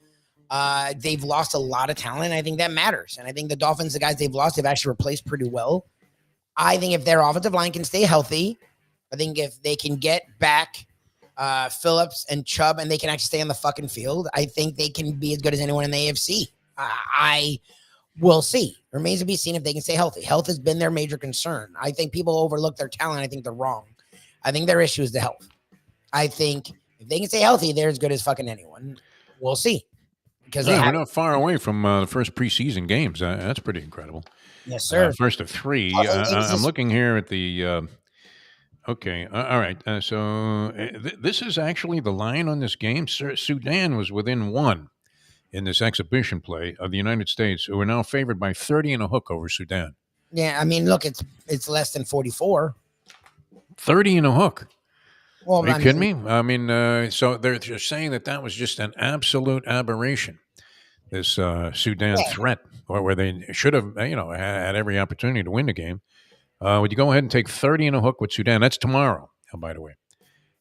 They've lost a lot of talent. I think that matters. And I think the Dolphins, the guys they've lost, they've actually replaced pretty well. I think if their offensive line can stay healthy, I think if they can get back Phillips and Chubb and they can actually stay on the fucking field, I think they can be as good as anyone in the AFC. I will see. Remains to be seen if they can stay healthy. Health has been their major concern. I think people overlook their talent. I think they're wrong. I think their issue is the health. I think if they can stay healthy, they're as good as fucking anyone. We'll see. Because we're not far away from the first preseason games. That's pretty incredible. Yes, sir. First of three. I'm looking here at the. Okay. All right. This is actually the line on this game. Sudan was within 1 in this exhibition play of the United States, who are now favored by 30 and a hook over Sudan. Yeah, I mean, look, it's less than 44. 30 and a hook. Well, are you kidding me? I mean, so they're saying that was just an absolute aberration. This Sudan threat, where they should have, had every opportunity to win the game. Would you go ahead and take 30 and a hook with Sudan? That's tomorrow, by the way.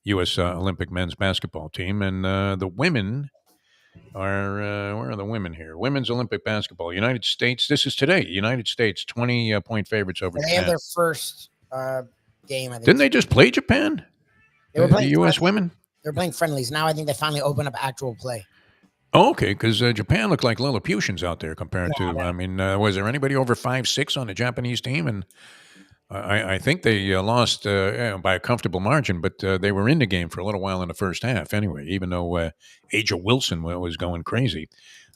U.S. Olympic men's basketball team. And the women are, where are the women here? Women's Olympic basketball. United States, this is today. United States, 20-point favorites over Japan. They have their first game, I think. Didn't they just play Japan? They were playing the U.S. women? They're playing friendlies. Now I think they finally open up actual play. Oh, okay, because Japan looked like Lilliputians out there compared to, I mean, was there anybody over 5'6" on the Japanese team? And I think they lost by a comfortable margin, but they were in the game for a little while in the first half anyway, even though Aja Wilson was going crazy.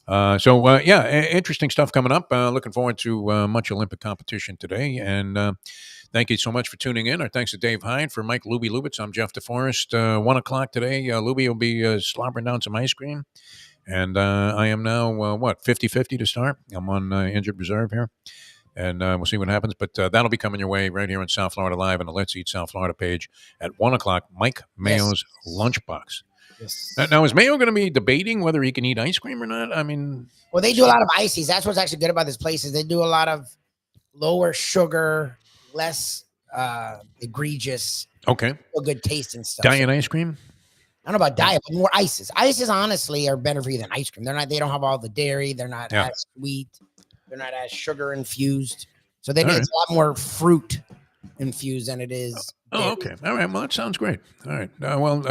Interesting stuff coming up. Looking forward to much Olympic competition today. And thank you so much for tuning in. Our thanks to Dave Hyde. For Mike Lubie Lubitz, I'm Jeff DeForest. 1 o'clock today, Lubie will be slobbering down some ice cream. And I am now, 50-50 to start. I'm on injured reserve here. And we'll see what happens. But that'll be coming your way right here in South Florida Live on the Let's Eat South Florida page at 1 o'clock. Mike Mayo's Lunchbox. Yes. Now, is Mayo going to be debating whether he can eat ice cream or not? I mean... Well, they do a lot of ices. That's what's actually good about this place is they do a lot of lower sugar, less egregious, good tasting stuff. Diet ice cream? I don't know about diet, but more ices. Ices, honestly, are better for you than ice cream. They don't have all the dairy. They're not as sweet. They're not as sugar infused. So it's a lot more fruit infused than it is. Oh, okay. All right. Well, that sounds great. All right.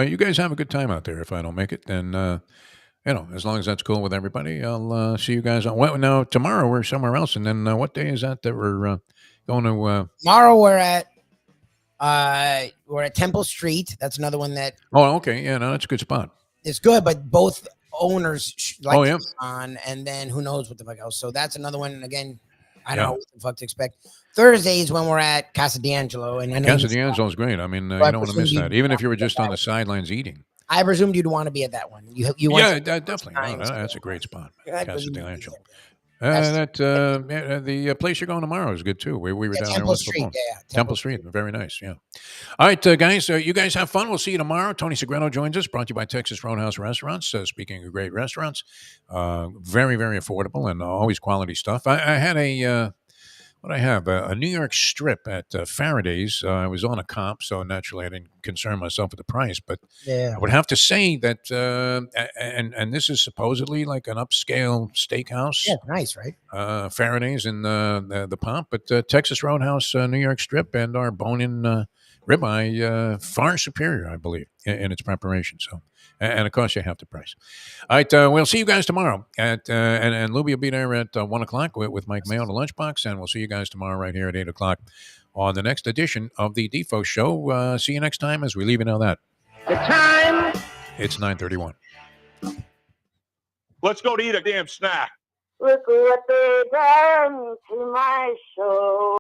You guys have a good time out there. If I don't make it, then, as long as that's cool with everybody, I'll see you guys on. Well, now, tomorrow we're somewhere else. And then what day is that we're going to? Tomorrow we're at Temple Street. That's another one that. Oh, okay. Yeah, no, that's a good spot. It's good, but both owners like on, and then who knows what the fuck else. So that's another one. Again, I don't know what the fuck to expect. Thursday is when we're at Casa D'Angelo, and I know Casa D'Angelo's great. I mean, you don't want to miss that, even if you were just on the sidelines eating. I presumed you'd want to be at that one. You definitely. That's a great spot, Casa D'Angelo. The place you're going tomorrow is good too. We were down there once before. Temple Street, very nice. Yeah. All right, guys. You guys have fun. We'll see you tomorrow. Tony Segreto joins us. Brought to you by Texas Roadhouse Restaurants. Speaking of great restaurants, very very affordable and always quality stuff. I had a New York strip at Faraday's. I was on a comp, so naturally I didn't concern myself with the price. But I would have to say that, and this is supposedly like an upscale steakhouse. Yeah, nice, right? Faraday's in the pomp, but Texas Roadhouse New York strip and our bone-in ribeye far superior, I believe, in its preparation. So. And of course, you have the price. All right, we'll see you guys tomorrow. And Lubie will be there at 1 o'clock with Mike Mayo, the Lunchbox. And we'll see you guys tomorrow right here at 8 o'clock on the next edition of the Defo Show. See you next time as we leave you now that. The time. It's 9:31. Let's go to eat a damn snack. Look what they done to my show.